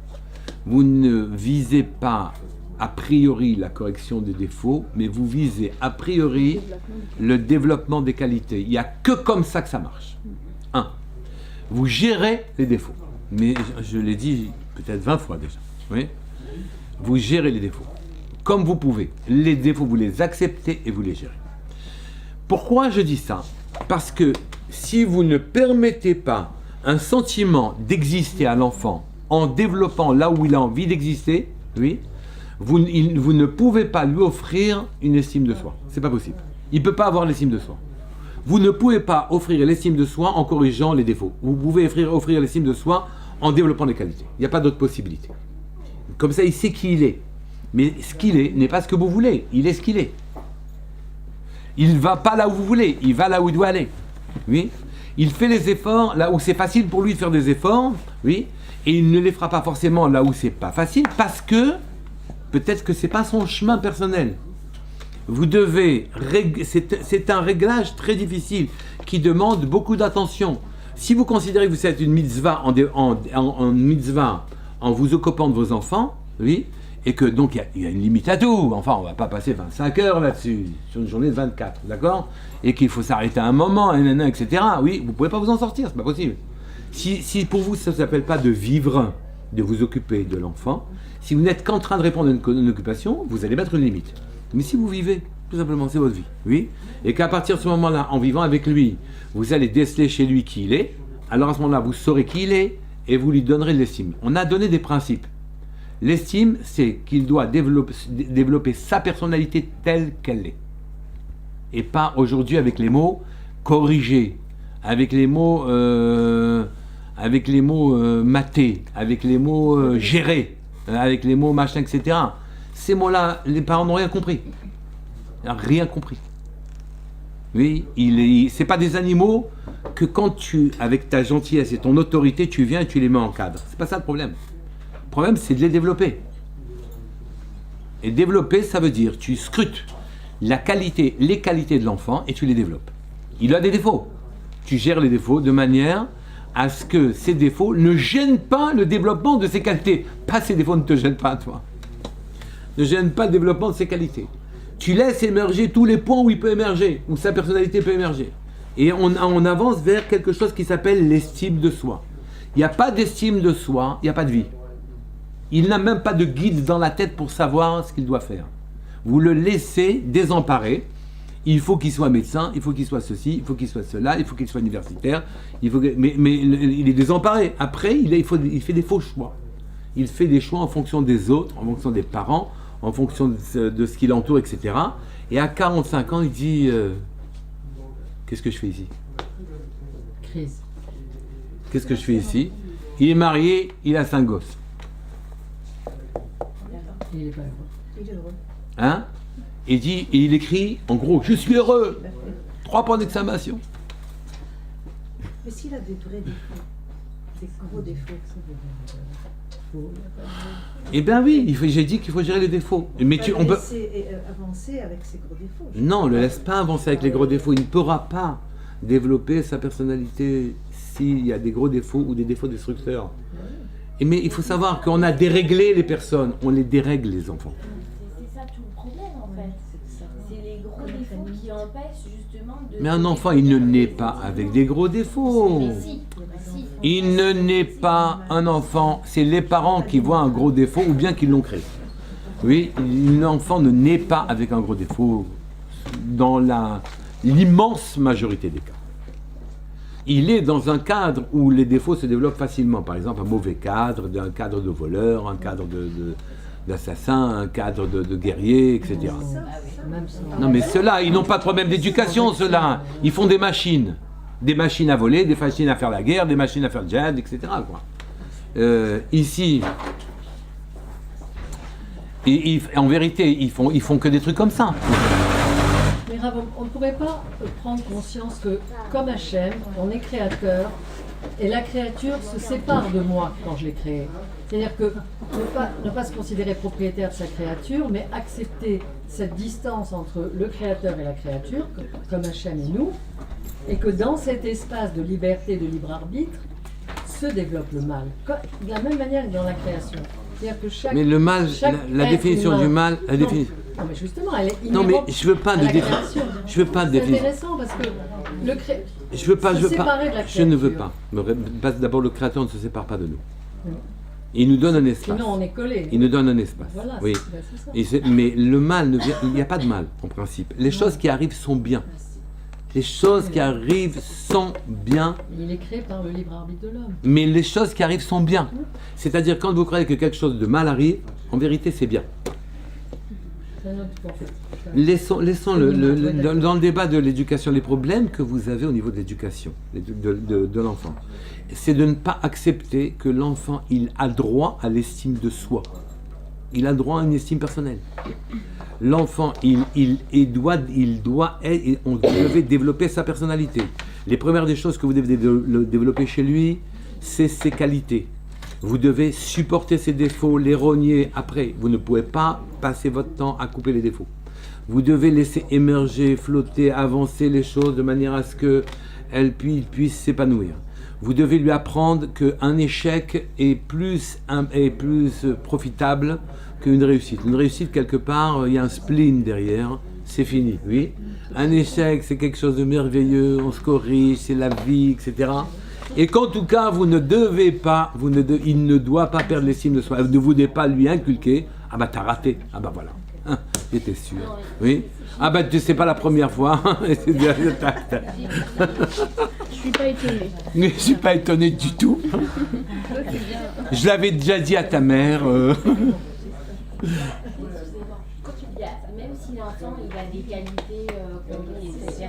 Vous ne visez pas a priori la correction des défauts, mais vous visez a priori le développement des qualités. Il n'y a que comme ça que ça marche. 1. Vous gérez les défauts. Mais je l'ai dit peut-être 20 fois déjà. Oui. Vous gérez les défauts. Comme vous pouvez. Les défauts, vous les acceptez et vous les gérez. Pourquoi je dis ça? Parce que si vous ne permettez pas un sentiment d'exister à l'enfant en développant là où il a envie d'exister, oui, vous ne pouvez pas lui offrir une estime de soi. C'est pas possible. Il ne peut pas avoir l'estime de soi. Vous ne pouvez pas offrir l'estime de soi en corrigeant les défauts. Vous pouvez offrir l'estime de soi en développant les qualités. Il n'y a pas d'autre possibilité. Comme ça, il sait qui il est. Mais ce qu'il est n'est pas ce que vous voulez. Il est ce qu'il est. Il ne va pas là où vous voulez. Il va là où il doit aller. Oui. Il fait les efforts là où c'est facile pour lui de faire des efforts. Oui. Et il ne les fera pas forcément là où c'est pas facile parce que peut-être que c'est pas son chemin personnel. Vous devez... C'est un réglage très difficile qui demande beaucoup d'attention. Si vous considérez que vous êtes une mitzvah en mitzvah en vous occupant de vos enfants, oui, et que donc il y a une limite à tout, enfin on ne va pas passer 25 heures là-dessus, sur une journée de 24, d'accord? Et qu'il faut s'arrêter à un moment, etc. Oui, vous ne pouvez pas vous en sortir, c'est pas possible. Si pour vous ça ne s'appelle pas de vivre, de vous occuper de l'enfant, si vous n'êtes qu'en train de répondre à une occupation, vous allez mettre une limite. Mais si vous vivez, tout simplement, c'est votre vie, oui, et qu'à partir de ce moment-là, en vivant avec lui, vous allez déceler chez lui qui il est, alors à ce moment-là, vous saurez qui il est, et vous lui donnerez de l'estime. On a donné des principes. L'estime, c'est qu'il doit développer sa personnalité telle qu'elle est. Et pas aujourd'hui avec les mots corriger, avec les mots mater, avec les mots gérer, avec les mots machin, etc. Ces mots-là, les parents n'ont rien compris. Rien compris. Oui, c'est pas des animaux que quand tu, avec ta gentillesse et ton autorité, tu viens et tu les mets en cadre. C'est pas ça le problème. Le problème, c'est de les développer. Et développer, ça veut dire, tu scrutes les qualités de l'enfant et tu les développes. Il a des défauts. Tu gères les défauts de manière à ce que ces défauts ne gênent pas le développement de ses qualités. Pas ces défauts ne te gênent pas, toi. Ne gênent pas le développement de ses qualités. Tu laisses émerger tous les points où il peut émerger, où sa personnalité peut émerger. Et on avance vers quelque chose qui s'appelle l'estime de soi. Il n'y a pas d'estime de soi, il n'y a pas de vie. Il n'a même pas de guide dans la tête pour savoir ce qu'il doit faire. Vous le laissez désemparé. Il faut qu'il soit médecin, il faut qu'il soit ceci, il faut qu'il soit cela, il faut qu'il soit universitaire. Mais il est désemparé. Après, il fait des faux choix. Il fait des choix en fonction des autres, en fonction des parents, en fonction de ce qui l'entoure, etc. Et à 45 ans, il dit qu'est-ce que je fais ici? Crise. Qu'est-ce que je fais ici? Il est marié, il a 5 gosses. Il est pas heureux. Il est heureux. Hein? Et il écrit, en gros, je suis heureux. 3 points d'exclamation. Mais s'il a des vrais défauts, des gros défauts, Eh bien oui, j'ai dit qu'il faut gérer les défauts. Mais on peut avancer avec ses gros défauts. Non, ne le laisse pas avancer avec les gros défauts. Il ne pourra pas développer sa personnalité s'il y a des gros défauts ou des défauts destructeurs. Mais il faut savoir qu'on a déréglé les personnes, on les dérègle les enfants. C'est ça tout le problème en fait. C'est les gros défauts qui empêchent justement de... Mais un enfant, il ne naît pas avec des gros défauts. Mais si. Il ne naît pas un enfant, c'est les parents qui voient un gros défaut ou bien qui l'ont créé. Oui, l'enfant ne naît pas avec un gros défaut dans l'immense majorité des cas. Il est dans un cadre où les défauts se développent facilement. Par exemple, un mauvais cadre, un cadre de voleur, un cadre d'assassin, un cadre de guerrier, etc. Même ça. Non mais ceux-là, ils n'ont pas de problème d'éducation, ceux-là. Ils font des machines. Des machines à voler, des machines à faire la guerre, des machines à faire le djihad, etc. Quoi. Ici, en vérité, ils font que des trucs comme ça. Mais Rav, on ne pourrait pas prendre conscience que, comme Hachem, on est créateur et la créature se sépare de moi quand je l'ai créée. C'est-à-dire que ne pas se considérer propriétaire de sa créature, mais accepter cette distance entre le créateur et la créature, comme Hachem et nous, et que dans cet espace de liberté, de libre arbitre, se développe le mal. De la même manière que dans la création. C'est-à-dire que chaque, Mais le mal, la définition du mal, la définition... Non, mais justement, elle est Non inhérente mais je veux pas à de la définition. création. Je veux pas de C'est définition. intéressant parce que le Je veux pas, se séparer de la je ne veux créature. pas. D'abord, le Créateur ne se sépare pas de nous. Il nous donne un espace. Sinon, on est collé. Il nous donne un espace. Voilà, Oui. c'est ça. Mais le mal, il n'y a pas de mal en principe. Les choses qui arrivent sont bien. Les choses qui arrivent sont bien, Il est créé par le libre arbitre de l'homme. mais les choses qui arrivent sont bien. C'est-à-dire quand vous croyez que quelque chose de mal arrive, en vérité c'est bien. C'est un autre point. Laissons dans le débat de l'éducation, les problèmes que vous avez au niveau de l'éducation de l'enfant, c'est de ne pas accepter que l'enfant, il a droit à l'estime de soi. Il a droit à une estime personnelle. L'enfant, on devait développer sa personnalité. Les premières des choses que vous devez développer chez lui, c'est ses qualités. Vous devez supporter ses défauts, les rogner après. Vous ne pouvez pas passer votre temps à couper les défauts. Vous devez laisser émerger, flotter, avancer les choses de manière à ce qu'elles puissent s'épanouir. Vous devez lui apprendre qu'un échec est plus profitable qu'une réussite. Une réussite, quelque part, il y a un spleen derrière, c'est fini, oui. Un échec, c'est quelque chose de merveilleux, on se corrige, c'est la vie, etc. Et qu'en tout cas, vous ne devez pas, il ne doit pas perdre l'estime de soi. Vous ne devez pas lui inculquer, ah bah t'as raté, ah bah voilà, j'étais sûr, oui. Ah bah c'est pas la première fois. Je suis pas étonnée. Mais je suis pas étonné du tout. Je l'avais déjà dit à ta mère. Même si l'enfant il a des qualités etc.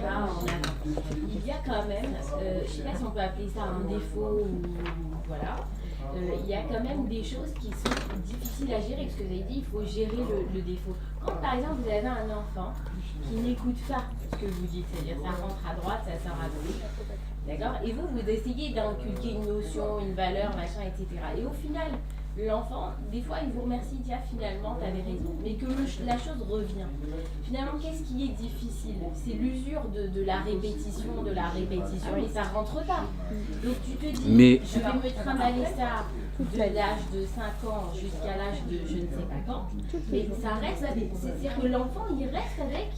Il y a quand même, je sais pas si on peut appeler ça un défaut ou voilà. Il y a quand même des choses qui sont difficiles à gérer, parce que vous avez dit il faut gérer le défaut. Quand par exemple vous avez un enfant qui n'écoute pas ce que vous dites, c'est-à-dire ça rentre à droite, ça sort à gauche, d'accord, et vous essayez d'inculquer une notion, une valeur, machin, etc. Et au final, l'enfant, des fois, il vous remercie, il dit ah, finalement, tu avais raison, mais que la chose revient. Finalement, qu'est-ce qui est difficile? C'est l'usure de la répétition, et ça rentre pas. Donc tu te dis, je vais me trimballer ça de l'âge de 5 ans jusqu'à l'âge de je ne sais pas quand, mais ça reste, c'est-à-dire que l'enfant, il reste avec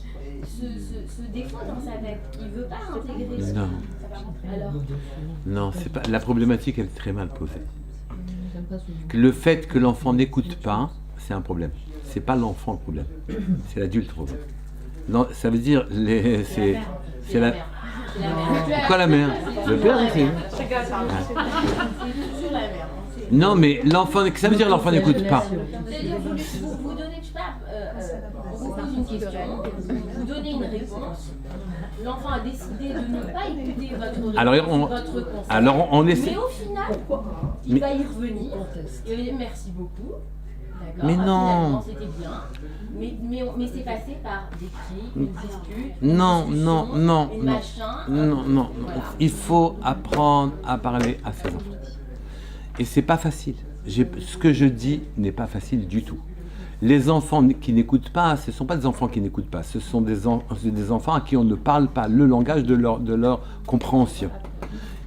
ce défaut dans sa tête. Il veut pas intégrer ça. Non. Alors, Non, c'est pas. La problématique, elle est très mal posée. Le fait que l'enfant n'écoute pas, c'est un problème. C'est pas l'enfant le problème, c'est l'adulte le problème. Non, ça veut dire c'est la. Pourquoi la mère? Le père aussi. Non, mais l'enfant, ça veut dire l'enfant n'écoute pas. c'est-à-dire vous donnez, je sais pas, on vous pose une question, vous donnez une réponse. L'enfant a décidé de ne pas écouter votre réponse, votre conseil. Alors on essaie. Mais au final, il va y revenir. Il va dire merci beaucoup. D'accord. Mais non. Finalement, c'était bien. Mais c'est passé par des cris, une dispute, Non, une discussion, une machin. Non. Voilà. Il faut apprendre à parler à ses enfants. Et c'est pas facile. Ce que je dis n'est pas facile du tout. Les enfants qui n'écoutent pas, ce ne sont pas des enfants qui n'écoutent pas, ce sont des enfants à qui on ne parle pas le langage de leur compréhension.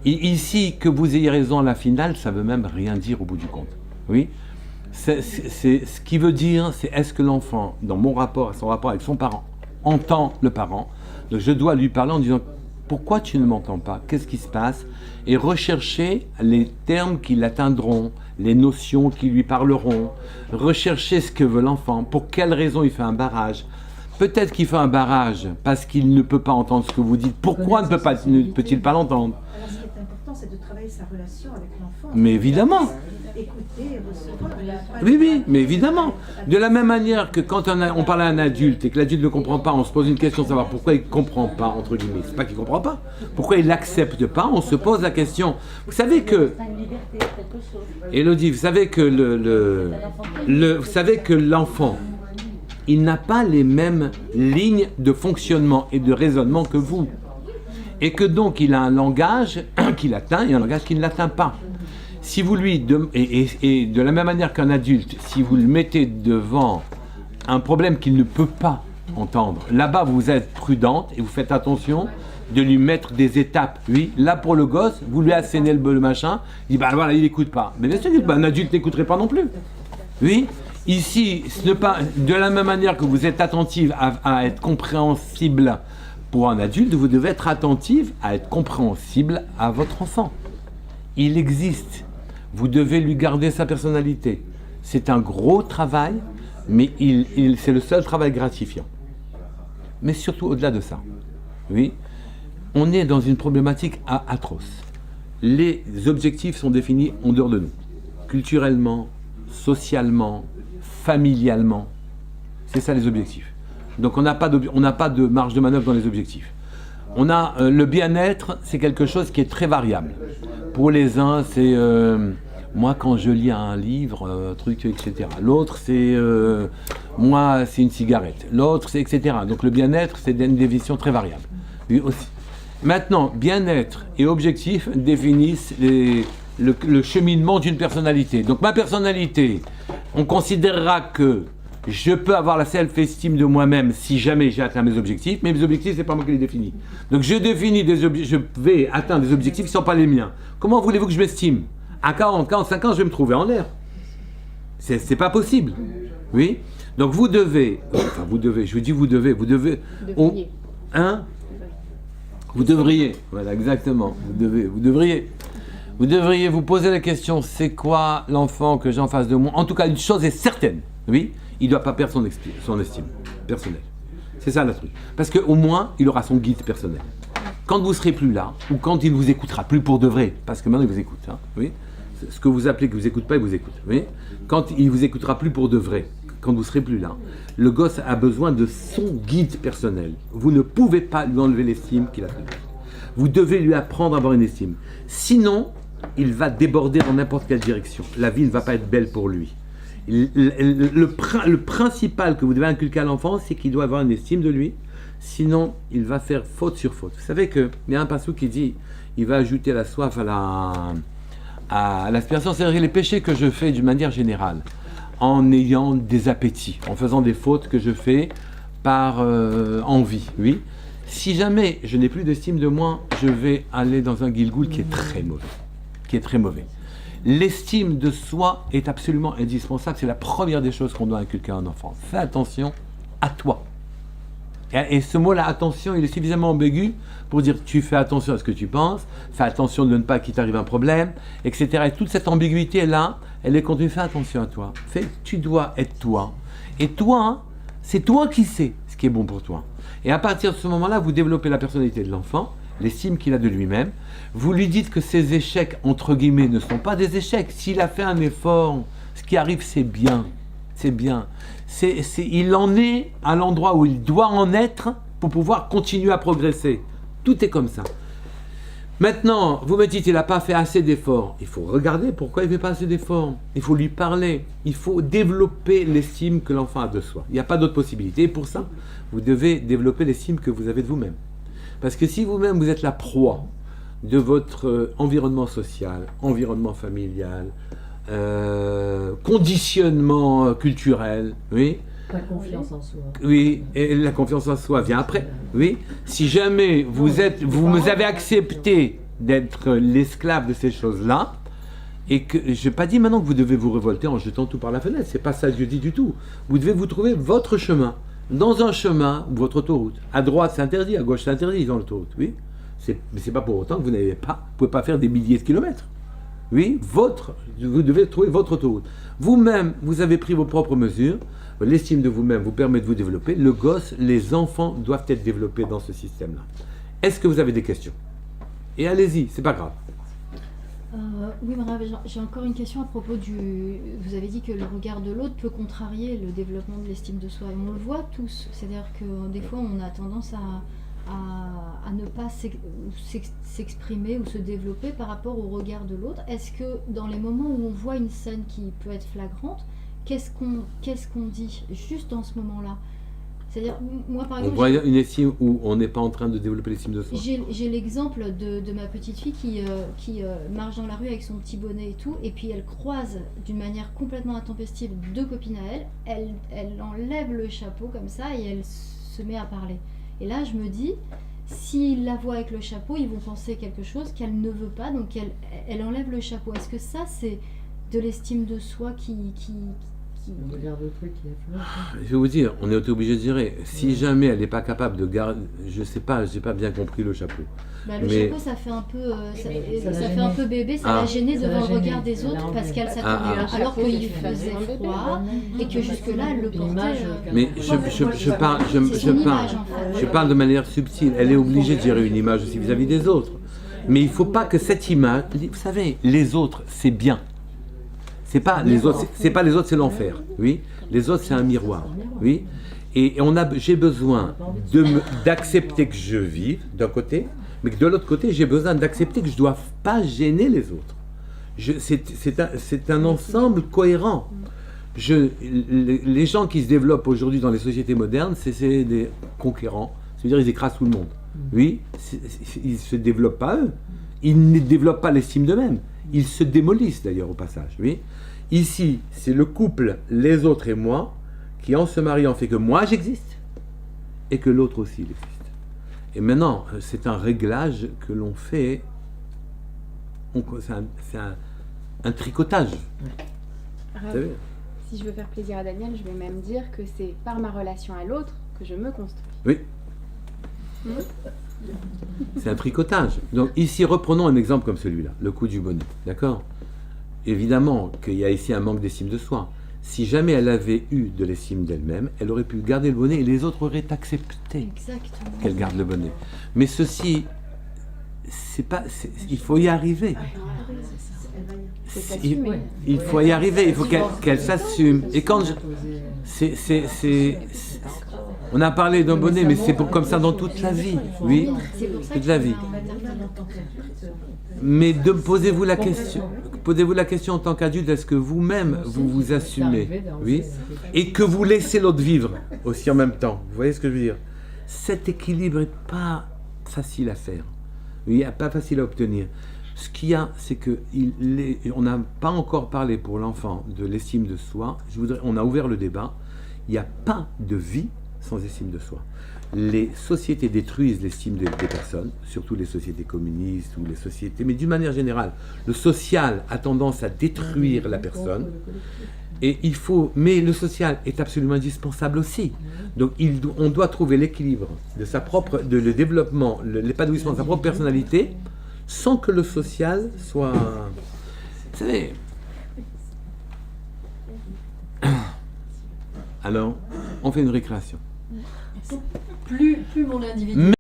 Ici, que vous ayez raison à la finale, ça veut même rien dire au bout du compte. Oui. Ce qui veut dire, c'est est-ce que l'enfant, dans mon rapport, son rapport avec son parent, entend le parent. Donc je dois lui parler en disant pourquoi tu ne m'entends pas, qu'est-ce qui se passe, et rechercher les termes qui l'atteindront, les notions qui lui parleront, rechercher ce que veut l'enfant, pour quelle raison il fait un barrage. Peut-être qu'il fait un barrage parce qu'il ne peut pas entendre ce que vous dites. Pourquoi ne peut-il pas l'entendre? Alors, ce qui est important, c'est de travailler sa relation avec l'enfant. Mais évidemment. Écouter, recevoir. Oui, mais évidemment. De la même manière que quand on parle à un adulte et que l'adulte ne comprend pas, on se pose une question de savoir pourquoi il ne comprend pas, entre guillemets. C'est pas qu'il ne comprend pas. Pourquoi il n'accepte pas, on se pose la question. Vous savez que... Élodie, vous savez que vous savez que l'enfant, il n'a pas les mêmes lignes de fonctionnement et de raisonnement que vous. Et que donc il a un langage qu'il atteint et un langage qu'il ne l'atteint pas. Si vous lui... Et de la même manière qu'un adulte, si vous le mettez devant un problème qu'il ne peut pas entendre, là-bas vous êtes prudente et vous faites attention de lui mettre des étapes. Oui, là pour le gosse, vous lui assénez le machin, il dit bah voilà, il n'écoute pas. Mais bien sûr, un adulte n'écouterait pas non plus. Oui. Ici, de la même manière que vous êtes attentive à être compréhensible pour un adulte, vous devez être attentive à être compréhensible à votre enfant. Il existe. Vous devez lui garder sa personnalité. C'est un gros travail, mais c'est le seul travail gratifiant. Mais surtout au-delà de ça, oui, on est dans une problématique atroce. Les objectifs sont définis en dehors de nous, culturellement, socialement, familialement. C'est ça les objectifs. Donc on n'a pas de marge de manœuvre dans les objectifs. On a le bien-être, c'est quelque chose qui est très variable. Pour les uns, c'est moi quand je lis un livre, truc, etc. L'autre, c'est moi, c'est une cigarette. L'autre, c'est etc. Donc le bien-être, c'est une définition très variable. Lui aussi. Maintenant, bien-être et objectif définissent le cheminement d'une personnalité. Donc ma personnalité, on considérera que je peux avoir la self-estime de moi-même si jamais j'ai atteint mes objectifs, mais mes objectifs, c'est pas moi qui les définis. Donc je vais atteindre des objectifs qui ne sont pas les miens. Comment voulez-vous que je m'estime? À 40, 45 ans, je vais me trouver en l'air. C'est pas possible. Oui. Donc vous devez, vous devriez, voilà, exactement, vous devriez vous poser la question, c'est quoi l'enfant que j'ai en face de moi? En tout cas, une chose est certaine, oui, il ne doit pas perdre son estime personnelle. C'est ça le truc. Parce qu'au moins, il aura son guide personnel. Quand vous ne serez plus là, ou quand il ne vous écoutera plus pour de vrai, parce que maintenant il vous écoute, hein, oui, ce que vous appelez que vous écoute pas, il vous écoute, oui. Quand il ne vous écoutera plus pour de vrai, quand vous ne serez plus là, le gosse a besoin de son guide personnel. Vous ne pouvez pas lui enlever l'estime qu'il a pris. Vous devez lui apprendre à avoir une estime. Sinon, il va déborder dans n'importe quelle direction. La vie ne va pas être belle pour lui. Le principal que vous devez inculquer à l'enfant, c'est qu'il doit avoir une estime de lui. Sinon, il va faire faute sur faute. Vous savez qu'il y a un passage qui dit, il va ajouter la soif à l'aspiration. C'est-à-dire les péchés que je fais d'une manière générale, en ayant des appétits, en faisant des fautes que je fais par envie, oui. Si jamais je n'ai plus d'estime de moi, je vais aller dans un guilgoul qui est très mauvais. L'estime de soi est absolument indispensable. C'est la première des choses qu'on doit inculquer à un enfant. Fais attention à toi. Et ce mot-là, attention, il est suffisamment ambigu pour dire tu fais attention à ce que tu penses, fais attention de ne pas qu'il t'arrive un problème, etc. Et toute cette ambiguïté-là, elle est contenue. Fais attention à toi. Tu dois être toi. Et toi, c'est toi qui sais ce qui est bon pour toi. Et à partir de ce moment-là, vous développez la personnalité de l'enfant, l'estime qu'il a de lui-même. Vous lui dites que ses échecs, entre guillemets, ne sont pas des échecs. S'il a fait un effort, ce qui arrive, c'est bien. C'est bien. Il en est à l'endroit où il doit en être pour pouvoir continuer à progresser. Tout est comme ça. Maintenant, vous me dites, il n'a pas fait assez d'efforts. Il faut regarder pourquoi il ne fait pas assez d'efforts. Il faut lui parler. Il faut développer l'estime que l'enfant a de soi. Il n'y a pas d'autre possibilité. Et pour ça, vous devez développer l'estime que vous avez de vous-même. Parce que si vous-même, vous êtes la proie de votre environnement social, environnement familial, conditionnement culturel, oui. La confiance en soi. Oui, et la confiance en soi vient après, oui. Si jamais vous avez accepté d'être l'esclave de ces choses-là, et que je n'ai pas dit maintenant que vous devez vous révolter en jetant tout par la fenêtre, c'est pas ça que je dis du tout. Vous devez vous trouver votre chemin. Dans un chemin, votre autoroute. À droite c'est interdit, à gauche c'est interdit dans l'autoroute, oui. Mais c'est pas pour autant que vous pouvez pas faire des milliers de kilomètres. Oui, vous devez trouver votre autoroute. Vous-même, vous avez pris vos propres mesures, l'estime de vous-même vous permet de vous développer, le gosse, les enfants doivent être développés dans ce système-là. Est-ce que vous avez des questions? Et allez-y, c'est pas grave. Oui, madame, j'ai encore une question à propos du... Vous avez dit que le regard de l'autre peut contrarier le développement de l'estime de soi. Et on le voit tous. C'est-à-dire que des fois, on a tendance à ne pas s'exprimer ou se développer par rapport au regard de l'autre. Est-ce que dans les moments où on voit une scène qui peut être flagrante, qu'est-ce qu'on dit juste dans ce moment-là? C'est-à-dire, moi par exemple... On voit une estime où on n'est pas en train de développer l'estime de soi. J'ai l'exemple de ma petite fille qui marche dans la rue avec son petit bonnet et tout, et puis elle croise d'une manière complètement intempestive deux copines à elle, elle enlève le chapeau comme ça et elle se met à parler. Et là je me dis, s'ils la voient avec le chapeau, ils vont penser quelque chose qu'elle ne veut pas, donc elle enlève le chapeau. Est-ce que ça c'est de l'estime de soi qui... On regarde le truc qui est flou. Je vais vous dire, on est obligé de dire, si jamais elle n'est pas capable de garder, je sais pas, j'ai pas bien compris le chapeau. Bah, le chapeau, ça fait un peu, ça fait un peu bébé, ça l'a gêné devant le regard des autres parce qu'elle s'attendait, alors qu'il faisait froid et que jusque-là elle le portait. Mais je parle de manière subtile. Elle est obligée de gérer une image aussi vis-à-vis des autres. Mais il ne faut pas que cette image, vous savez, les autres, c'est bien. C'est pas les autres, c'est l'enfer. Oui, les autres c'est un miroir. Oui, et j'ai besoin d'accepter que je vive d'un côté, mais que de l'autre côté j'ai besoin d'accepter que je dois pas gêner les autres. C'est un ensemble cohérent. Les gens qui se développent aujourd'hui dans les sociétés modernes, c'est des conquérants. C'est-à-dire ils écrasent tout le monde. Oui, ils se développent pas eux. Ils ne développent pas l'estime d'eux-mêmes. Ils se démolissent d'ailleurs au passage. Oui. Ici, c'est le couple, les autres et moi, qui en se mariant fait que moi j'existe et que l'autre aussi il existe. Et maintenant, c'est un réglage que l'on fait, c'est un tricotage. Vous savez ? Si je veux faire plaisir à Daniel, je vais même dire que c'est par ma relation à l'autre que je me construis. Oui. C'est un tricotage. Donc ici, reprenons un exemple comme celui-là, le coup du bonnet. D'accord ? Évidemment qu'il y a ici un manque d'estime de soi. Si jamais elle avait eu de l'estime d'elle-même, elle aurait pu garder le bonnet et les autres auraient accepté qu'elle garde le bonnet. Mais ceci, il faut y arriver. Il faut y arriver, il faut qu'elle s'assume. Et quand on a parlé d'un bonnet, mais c'est comme ça dans toute la vie, oui, toute la vie. Mais posez-vous la question en tant qu'adulte, est-ce que vous-même vous assumez, oui, et que vous laissez l'autre vivre aussi en même temps. Vous voyez ce que je veux dire? Cet équilibre n'est pas facile à faire, oui, pas facile à obtenir. Ce qu'il y a, c'est que on n'a pas encore parlé pour l'enfant de l'estime de soi. On a ouvert le débat. Il n'y a pas de vie sans estime de soi. Les sociétés détruisent l'estime des personnes, surtout les sociétés communistes ou les sociétés, mais d'une manière générale, le social a tendance à détruire la personne. Et mais le social est absolument indispensable aussi. Donc on doit trouver l'équilibre de le développement, l'épanouissement de sa propre personnalité, sans que le social soit... Vous savez... Alors, on fait une récréation. Plus mon individu